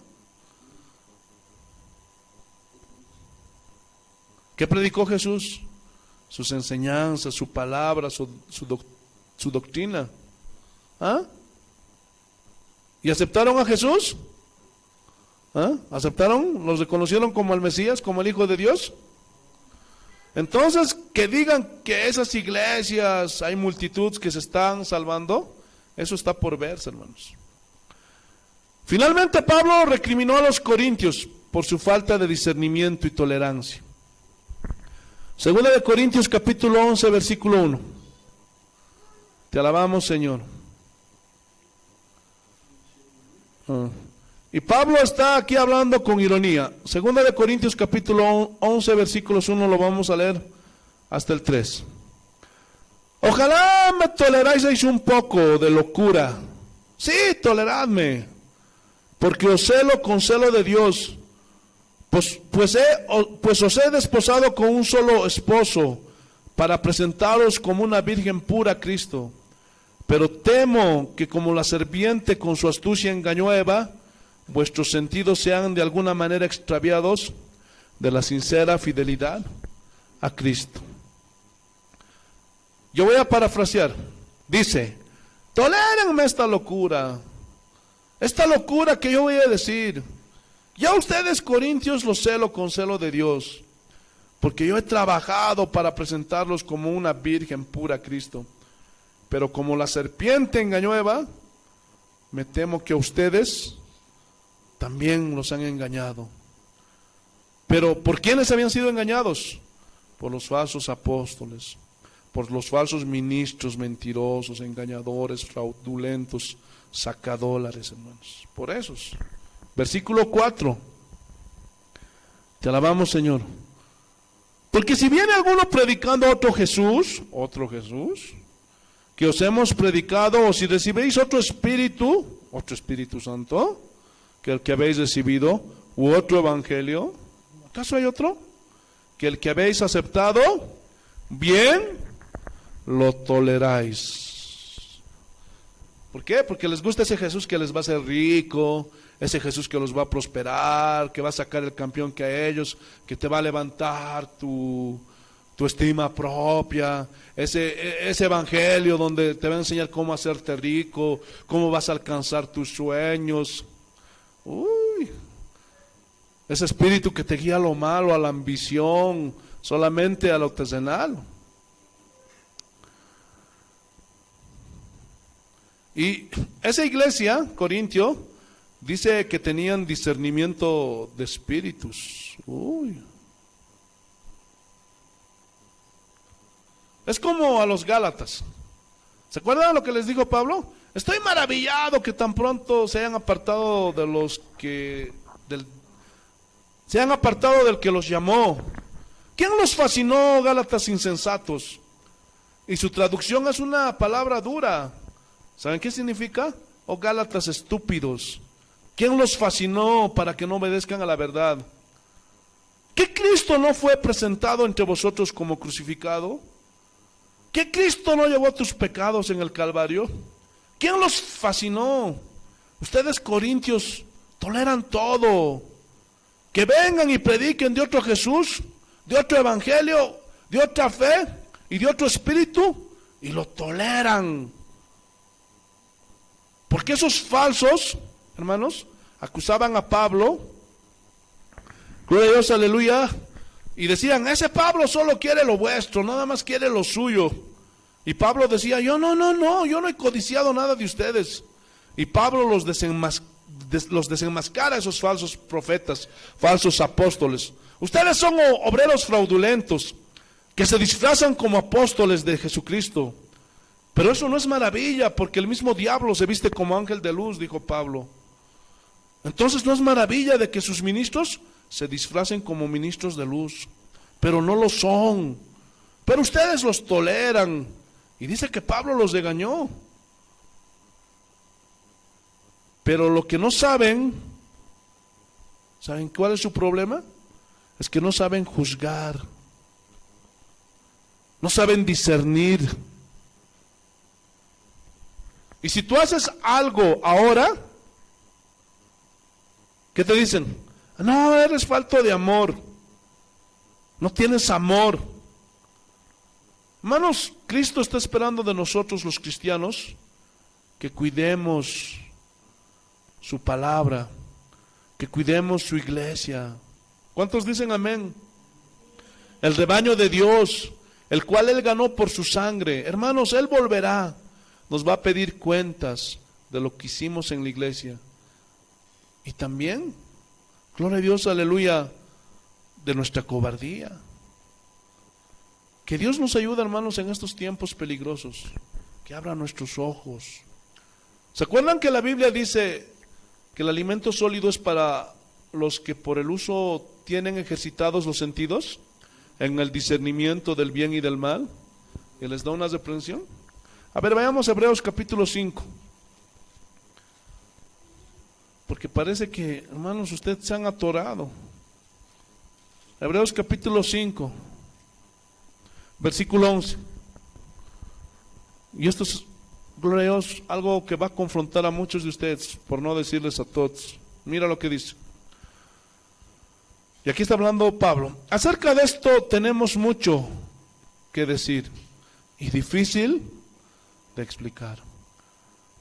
¿Qué predicó Jesús? Sus enseñanzas, su palabra, su doctrina. ¿Ah? ¿Y aceptaron a Jesús? ¿Ah? ¿Aceptaron? ¿Los reconocieron como el Mesías, como el Hijo de Dios? Entonces, que digan que esas iglesias hay multitudes que se están salvando, eso está por verse, hermanos. Finalmente Pablo recriminó a los corintios, por su falta de discernimiento y tolerancia. Segunda de Corintios capítulo 11, versículo 1. Te alabamos, Señor. Y Pablo está aquí hablando con ironía. Segunda de Corintios capítulo 11, versículos 1, lo vamos a leer hasta el 3. Ojalá me toleráis un poco de locura. Sí, toleradme, porque os celo con celo de Dios. Pues os he desposado con un solo esposo, para presentaros como una virgen pura a Cristo. Pero temo que como la serpiente con su astucia engañó a Eva, vuestros sentidos sean de alguna manera extraviados de la sincera fidelidad a Cristo. Yo voy a parafrasear. Dice, tolérenme esta locura que yo voy a decir. Ya ustedes, corintios, los celo con celo de Dios, porque yo he trabajado para presentarlos como una virgen pura a Cristo. Pero como la serpiente engañó a Eva, me temo que a ustedes también los han engañado. Pero ¿por quiénes habían sido engañados? Por los falsos apóstoles, por los falsos ministros mentirosos, engañadores, fraudulentos, sacadólares, hermanos. Por esos. Versículo 4. Te alabamos, Señor. Porque si viene alguno predicando otro Jesús, que os hemos predicado, o si recibéis otro Espíritu Santo, que el que habéis recibido, u otro evangelio, ¿acaso hay otro? Que el que habéis aceptado, bien lo toleráis. ¿Por qué? Porque les gusta ese Jesús que les va a hacer rico, ese Jesús que los va a prosperar, que va a sacar el campeón que a ellos, que te va a levantar tu estima propia, ese evangelio donde te va a enseñar cómo hacerte rico, cómo vas a alcanzar tus sueños. Uy, ese espíritu que te guía a lo malo, a la ambición, solamente a lo terrenal. Y esa iglesia, Corintio, dice que tenían discernimiento de espíritus. Uy. Es como a los Gálatas. ¿Se acuerdan lo que les dijo Pablo? Estoy maravillado que tan pronto se hayan apartado de los que se han apartado del que los llamó. ¿Quién los fascinó, Gálatas insensatos? Y su traducción es una palabra dura. ¿Saben qué significa? Oh, Gálatas estúpidos. ¿Quién los fascinó para que no obedezcan a la verdad? ¿Qué Cristo no fue presentado entre vosotros como crucificado? ¿Qué Cristo no llevó tus pecados en el Calvario? ¿Quién los fascinó? Ustedes, corintios, toleran todo. Que vengan y prediquen de otro Jesús, de otro evangelio, de otra fe y de otro espíritu, y lo toleran. Porque esos falsos, hermanos, acusaban a Pablo, gloria a Dios, aleluya, y decían, ese Pablo solo quiere lo vuestro, nada más quiere lo suyo. Y Pablo decía, yo no he codiciado nada de ustedes. Y Pablo los desenmascara a esos falsos profetas, falsos apóstoles. Ustedes son obreros fraudulentos, que se disfrazan como apóstoles de Jesucristo. Pero eso no es maravilla, porque el mismo diablo se viste como ángel de luz, dijo Pablo. Entonces no es maravilla de que sus ministros se disfracen como ministros de luz, pero no lo son. Pero ustedes los toleran. Y dice que Pablo los regañó. Pero lo que no saben, ¿saben cuál es su problema? Es que no saben juzgar, no saben discernir. Y si tú haces algo ahora, ¿qué te dicen? No, eres falto de amor, no tienes amor. Hermanos, Cristo está esperando de nosotros los cristianos que cuidemos su palabra, que cuidemos su iglesia. ¿Cuántos dicen amén? El rebaño de Dios, el cual Él ganó por su sangre. Hermanos, Él volverá, nos va a pedir cuentas de lo que hicimos en la iglesia. Y también Gloria a Dios, aleluya, de nuestra cobardía. Que Dios nos ayude, hermanos, en estos tiempos peligrosos. Que abra nuestros ojos. ¿Se acuerdan que la Biblia dice que el alimento sólido es para los que por el uso tienen ejercitados los sentidos en el discernimiento del bien y del mal? Y les da una reprensión. A ver, vayamos a Hebreos capítulo 5. Porque parece que, hermanos, ustedes se han atorado. Hebreos capítulo 5, versículo 11. Y esto es, gloria a Dios, algo que va a confrontar a muchos de ustedes, por no decirles a todos. Mira lo que dice. Y aquí está hablando Pablo. Acerca de esto tenemos mucho que decir y difícil de explicar.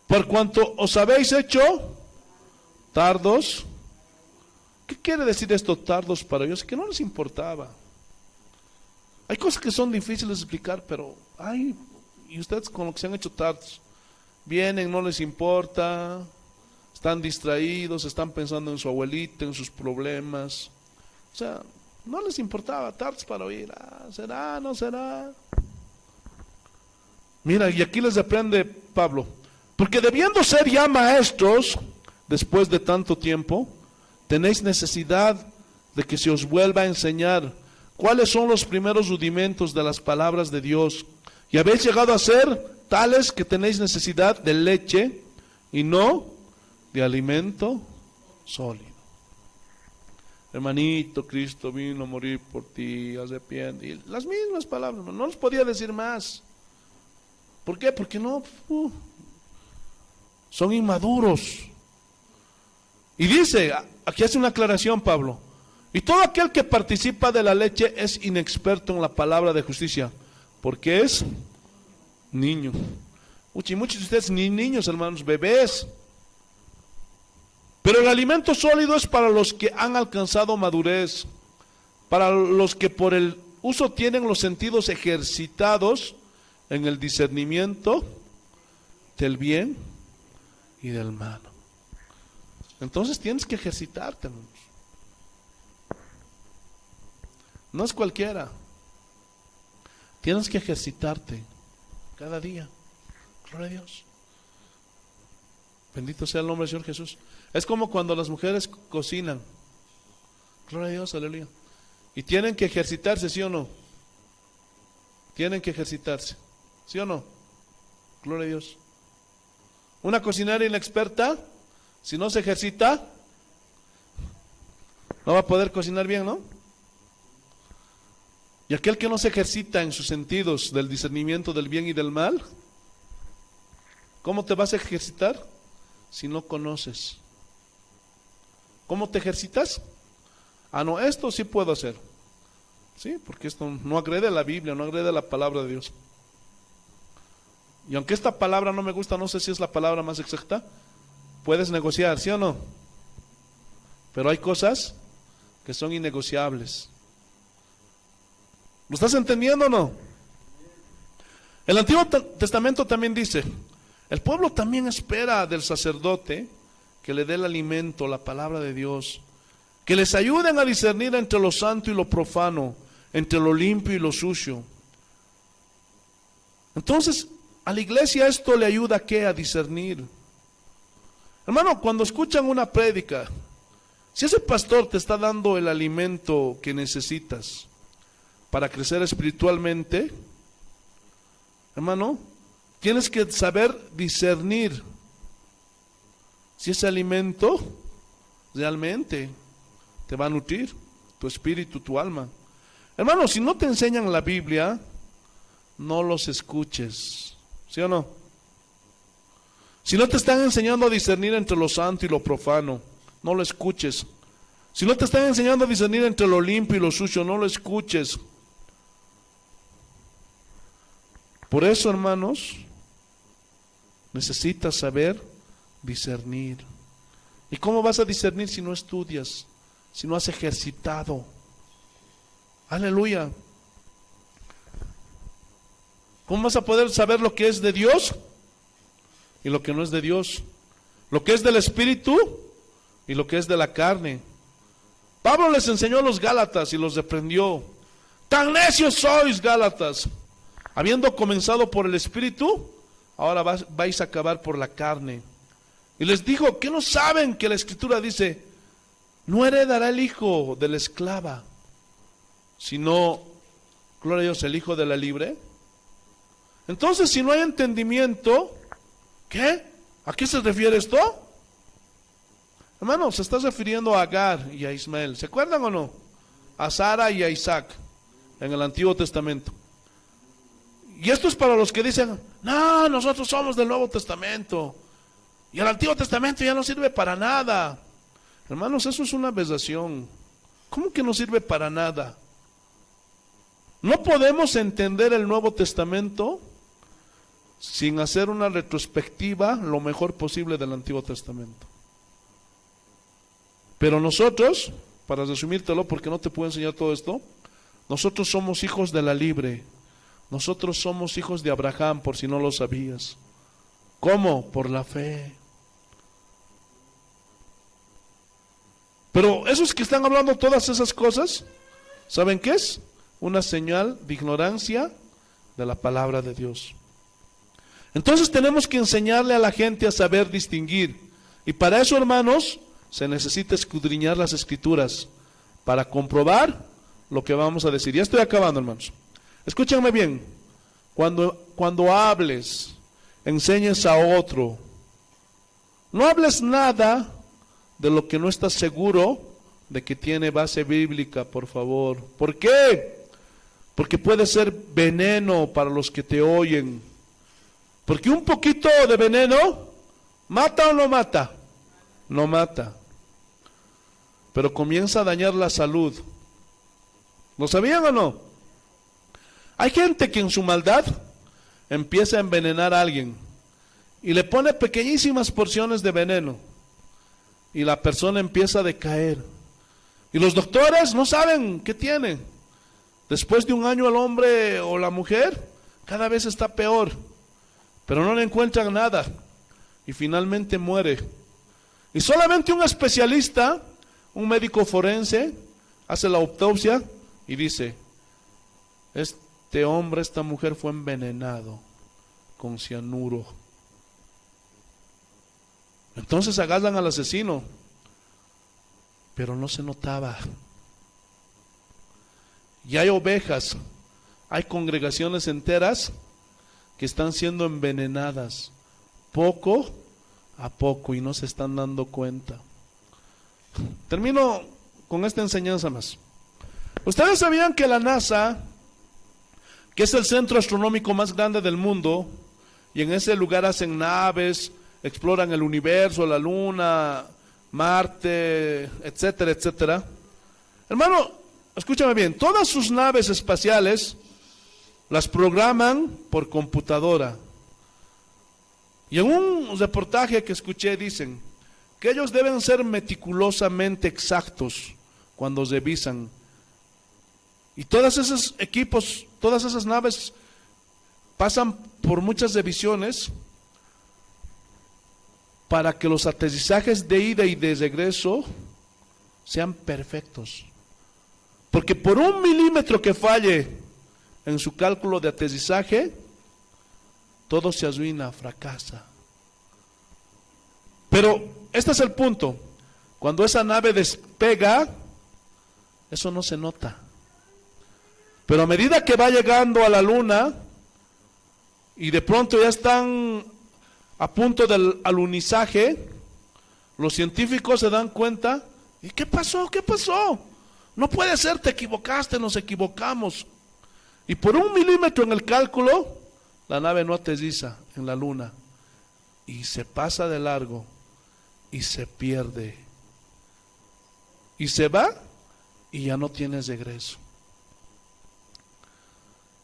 Por cuanto os habéis hecho tardos. ¿Qué quiere decir esto, tardos para ellos? Que no les importaba. Hay cosas que son difíciles de explicar, pero y ustedes con lo que se han hecho tardos, vienen, no les importa, están distraídos, están pensando en su abuelita, en sus problemas. O sea, no les importaba, tardos para oír. ¿Será? ¿No será? Mira, y aquí les reprende Pablo. Porque debiendo ser ya maestros, después de tanto tiempo, tenéis necesidad de que se os vuelva a enseñar cuáles son los primeros rudimentos de las palabras de Dios. Y habéis llegado a ser tales que tenéis necesidad de leche y no de alimento sólido. Hermanito, Cristo vino a morir por ti, arrepiente. Y las mismas palabras, no les podía decir más. ¿Por qué? Porque no, son inmaduros. Y dice, aquí hace una aclaración Pablo, y todo aquel que participa de la leche es inexperto en la palabra de justicia, porque es niño. Y muchos de ustedes ni niños, hermanos, bebés. Pero el alimento sólido es para los que han alcanzado madurez, para los que por el uso tienen los sentidos ejercitados en el discernimiento del bien y del mal. Entonces tienes que ejercitarte, hermanos. No es cualquiera. Tienes que ejercitarte cada día. Gloria a Dios. Bendito sea el nombre del Señor Jesús. Es como cuando las mujeres cocinan. Gloria a Dios, aleluya. Y tienen que ejercitarse, ¿sí o no? Tienen que ejercitarse, ¿sí o no? Gloria a Dios. Una cocinera inexperta, si no se ejercita, no va a poder cocinar bien, ¿no? Y aquel que no se ejercita en sus sentidos del discernimiento del bien y del mal, ¿cómo te vas a ejercitar si no conoces? ¿Cómo te ejercitas? No, esto sí puedo hacer. Sí, porque esto no agrede a la Biblia, no agrede a la palabra de Dios. Y aunque esta palabra no me gusta, no sé si es la palabra más exacta, puedes negociar, ¿sí o no? Pero hay cosas que son innegociables. ¿Lo estás entendiendo o no? El Antiguo Testamento también dice, el pueblo también espera del sacerdote que le dé el alimento, la palabra de Dios, que les ayuden a discernir entre lo santo y lo profano, entre lo limpio y lo sucio. Entonces, a la iglesia esto le ayuda ¿a qué? A discernir. Hermano, cuando escuchan una prédica, si ese pastor te está dando el alimento que necesitas para crecer espiritualmente, hermano, tienes que saber discernir si ese alimento realmente te va a nutrir tu espíritu, tu alma. Hermano, si no te enseñan la Biblia, no los escuches, ¿sí o no? Si no te están enseñando a discernir entre lo santo y lo profano, no lo escuches. Si no te están enseñando a discernir entre lo limpio y lo sucio, no lo escuches. Por eso, hermanos, necesitas saber discernir. ¿Y cómo vas a discernir si no estudias, si no has ejercitado? Aleluya. ¿Cómo vas a poder saber lo que es de Dios y lo que no es de Dios? Lo que es del Espíritu y lo que es de la carne. Pablo les enseñó a los Gálatas y los reprendió. Tan necios sois, Gálatas. Habiendo comenzado por el Espíritu, ahora vais a acabar por la carne. Y les dijo, ¿qué no saben que la Escritura dice, no heredará el hijo de la esclava, sino, gloria a Dios, el hijo de la libre? Entonces, si no hay entendimiento, ¿qué? ¿A qué se refiere esto? Hermano, se está refiriendo a Agar y a Ismael. ¿Se acuerdan o no? A Sara y a Isaac en el Antiguo Testamento. Y esto es para los que dicen, no, nosotros somos del Nuevo Testamento y el Antiguo Testamento ya no sirve para nada. Hermanos, eso es una aberración. ¿Cómo que no sirve para nada? No podemos entender el Nuevo Testamento sin hacer una retrospectiva lo mejor posible del Antiguo Testamento. Pero nosotros, para resumírtelo, porque no te puedo enseñar todo esto, nosotros somos hijos de la libre. Nosotros somos hijos de Abraham, por si no lo sabías. ¿Cómo? Por la fe. Pero esos que están hablando todas esas cosas, ¿saben qué es? Una señal de ignorancia de la palabra de Dios. Entonces tenemos que enseñarle a la gente a saber distinguir. Y para eso, hermanos, se necesita escudriñar las Escrituras para comprobar lo que vamos a decir. Ya estoy acabando, hermanos. Escúchenme bien. Cuando hables, enseñes a otro, no hables nada de lo que no estás seguro de que tiene base bíblica, por favor. ¿Por qué? Porque puede ser veneno para los que te oyen. Porque un poquito de veneno, ¿mata o no mata? No mata. Pero comienza a dañar la salud. ¿Lo sabían o no? Hay gente que en su maldad empieza a envenenar a alguien y le pone pequeñísimas porciones de veneno y la persona empieza a decaer. Y los doctores no saben qué tiene. Después de un año el hombre o la mujer cada vez está peor, pero no le encuentran nada y finalmente muere. Y solamente un especialista, un médico forense, hace la autopsia y dice, este hombre, esta mujer fue envenenado con cianuro. Entonces agarran al asesino, pero no se notaba. Y hay ovejas, hay congregaciones enteras que están siendo envenenadas poco a poco y no se están dando cuenta. Termino con esta enseñanza más. Ustedes sabían que la NASA, que es el centro astronómico más grande del mundo, y en ese lugar hacen naves, exploran el universo, la luna, Marte, etcétera, etcétera. Hermano, escúchame bien, todas sus naves espaciales las programan por computadora. Y en un reportaje que escuché dicen que ellos deben ser meticulosamente exactos cuando revisan. Y todos esos equipos, todas esas naves pasan por muchas revisiones para que los aterrizajes de ida y de regreso sean perfectos. Porque por 1 milímetro que falle en su cálculo de aterrizaje, todo se arruina, fracasa. Pero este es el punto. Cuando esa nave despega, eso no se nota. Pero a medida que va llegando a la luna y de pronto ya están a punto del alunizaje, los científicos se dan cuenta, ¿y qué pasó? ¿Qué pasó? No puede ser, te equivocaste, nos equivocamos. Y por 1 milímetro en el cálculo, la nave no aterriza en la luna y se pasa de largo y se pierde. Y se va y ya no tienes regreso.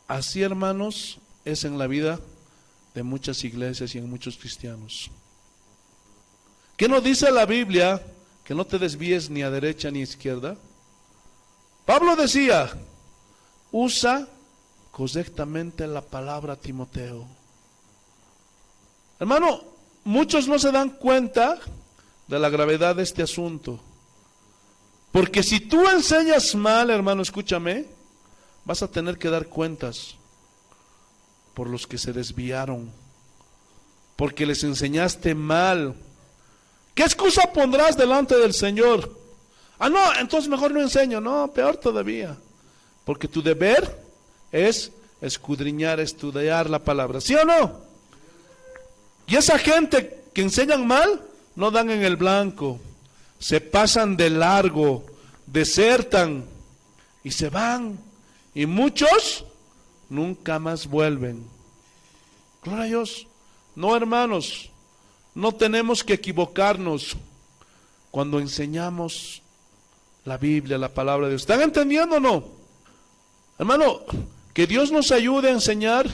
Así, hermanos, es en la vida de muchas iglesias y en muchos cristianos. ¿Qué nos dice la Biblia? Que no te desvíes ni a derecha ni a izquierda. Pablo decía, usa correctamente la palabra, Timoteo. Hermano, muchos no se dan cuenta de la gravedad de este asunto. Porque si tú enseñas mal, hermano, escúchame, vas a tener que dar cuentas por los que se desviaron, porque les enseñaste mal. ¿Qué excusa pondrás delante del Señor? Ah, no, entonces mejor no enseño. No, peor todavía. Porque tu deber es escudriñar, estudiar la palabra. ¿Sí o no? Y esa gente que enseñan mal, no dan en el blanco. Se pasan de largo, desertan y se van. Y muchos nunca más vuelven. Gloria a Dios. No, hermanos, no tenemos que equivocarnos cuando enseñamos la Biblia, la palabra de Dios. ¿Están entendiendo o no? Hermano, que Dios nos ayude a enseñar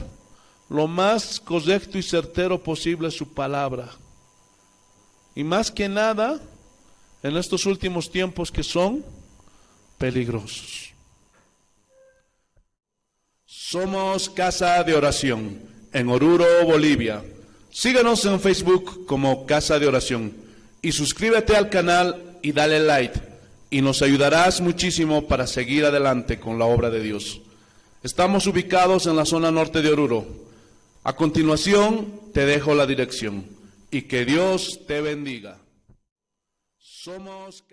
lo más correcto y certero posible su palabra. Y más que nada, en estos últimos tiempos que son peligrosos. Somos Casa de Oración en Oruro, Bolivia. Síguenos en Facebook como Casa de Oración y suscríbete al canal y dale like y nos ayudarás muchísimo para seguir adelante con la obra de Dios. Estamos ubicados en la zona norte de Oruro. A continuación te dejo la dirección y que Dios te bendiga. Somos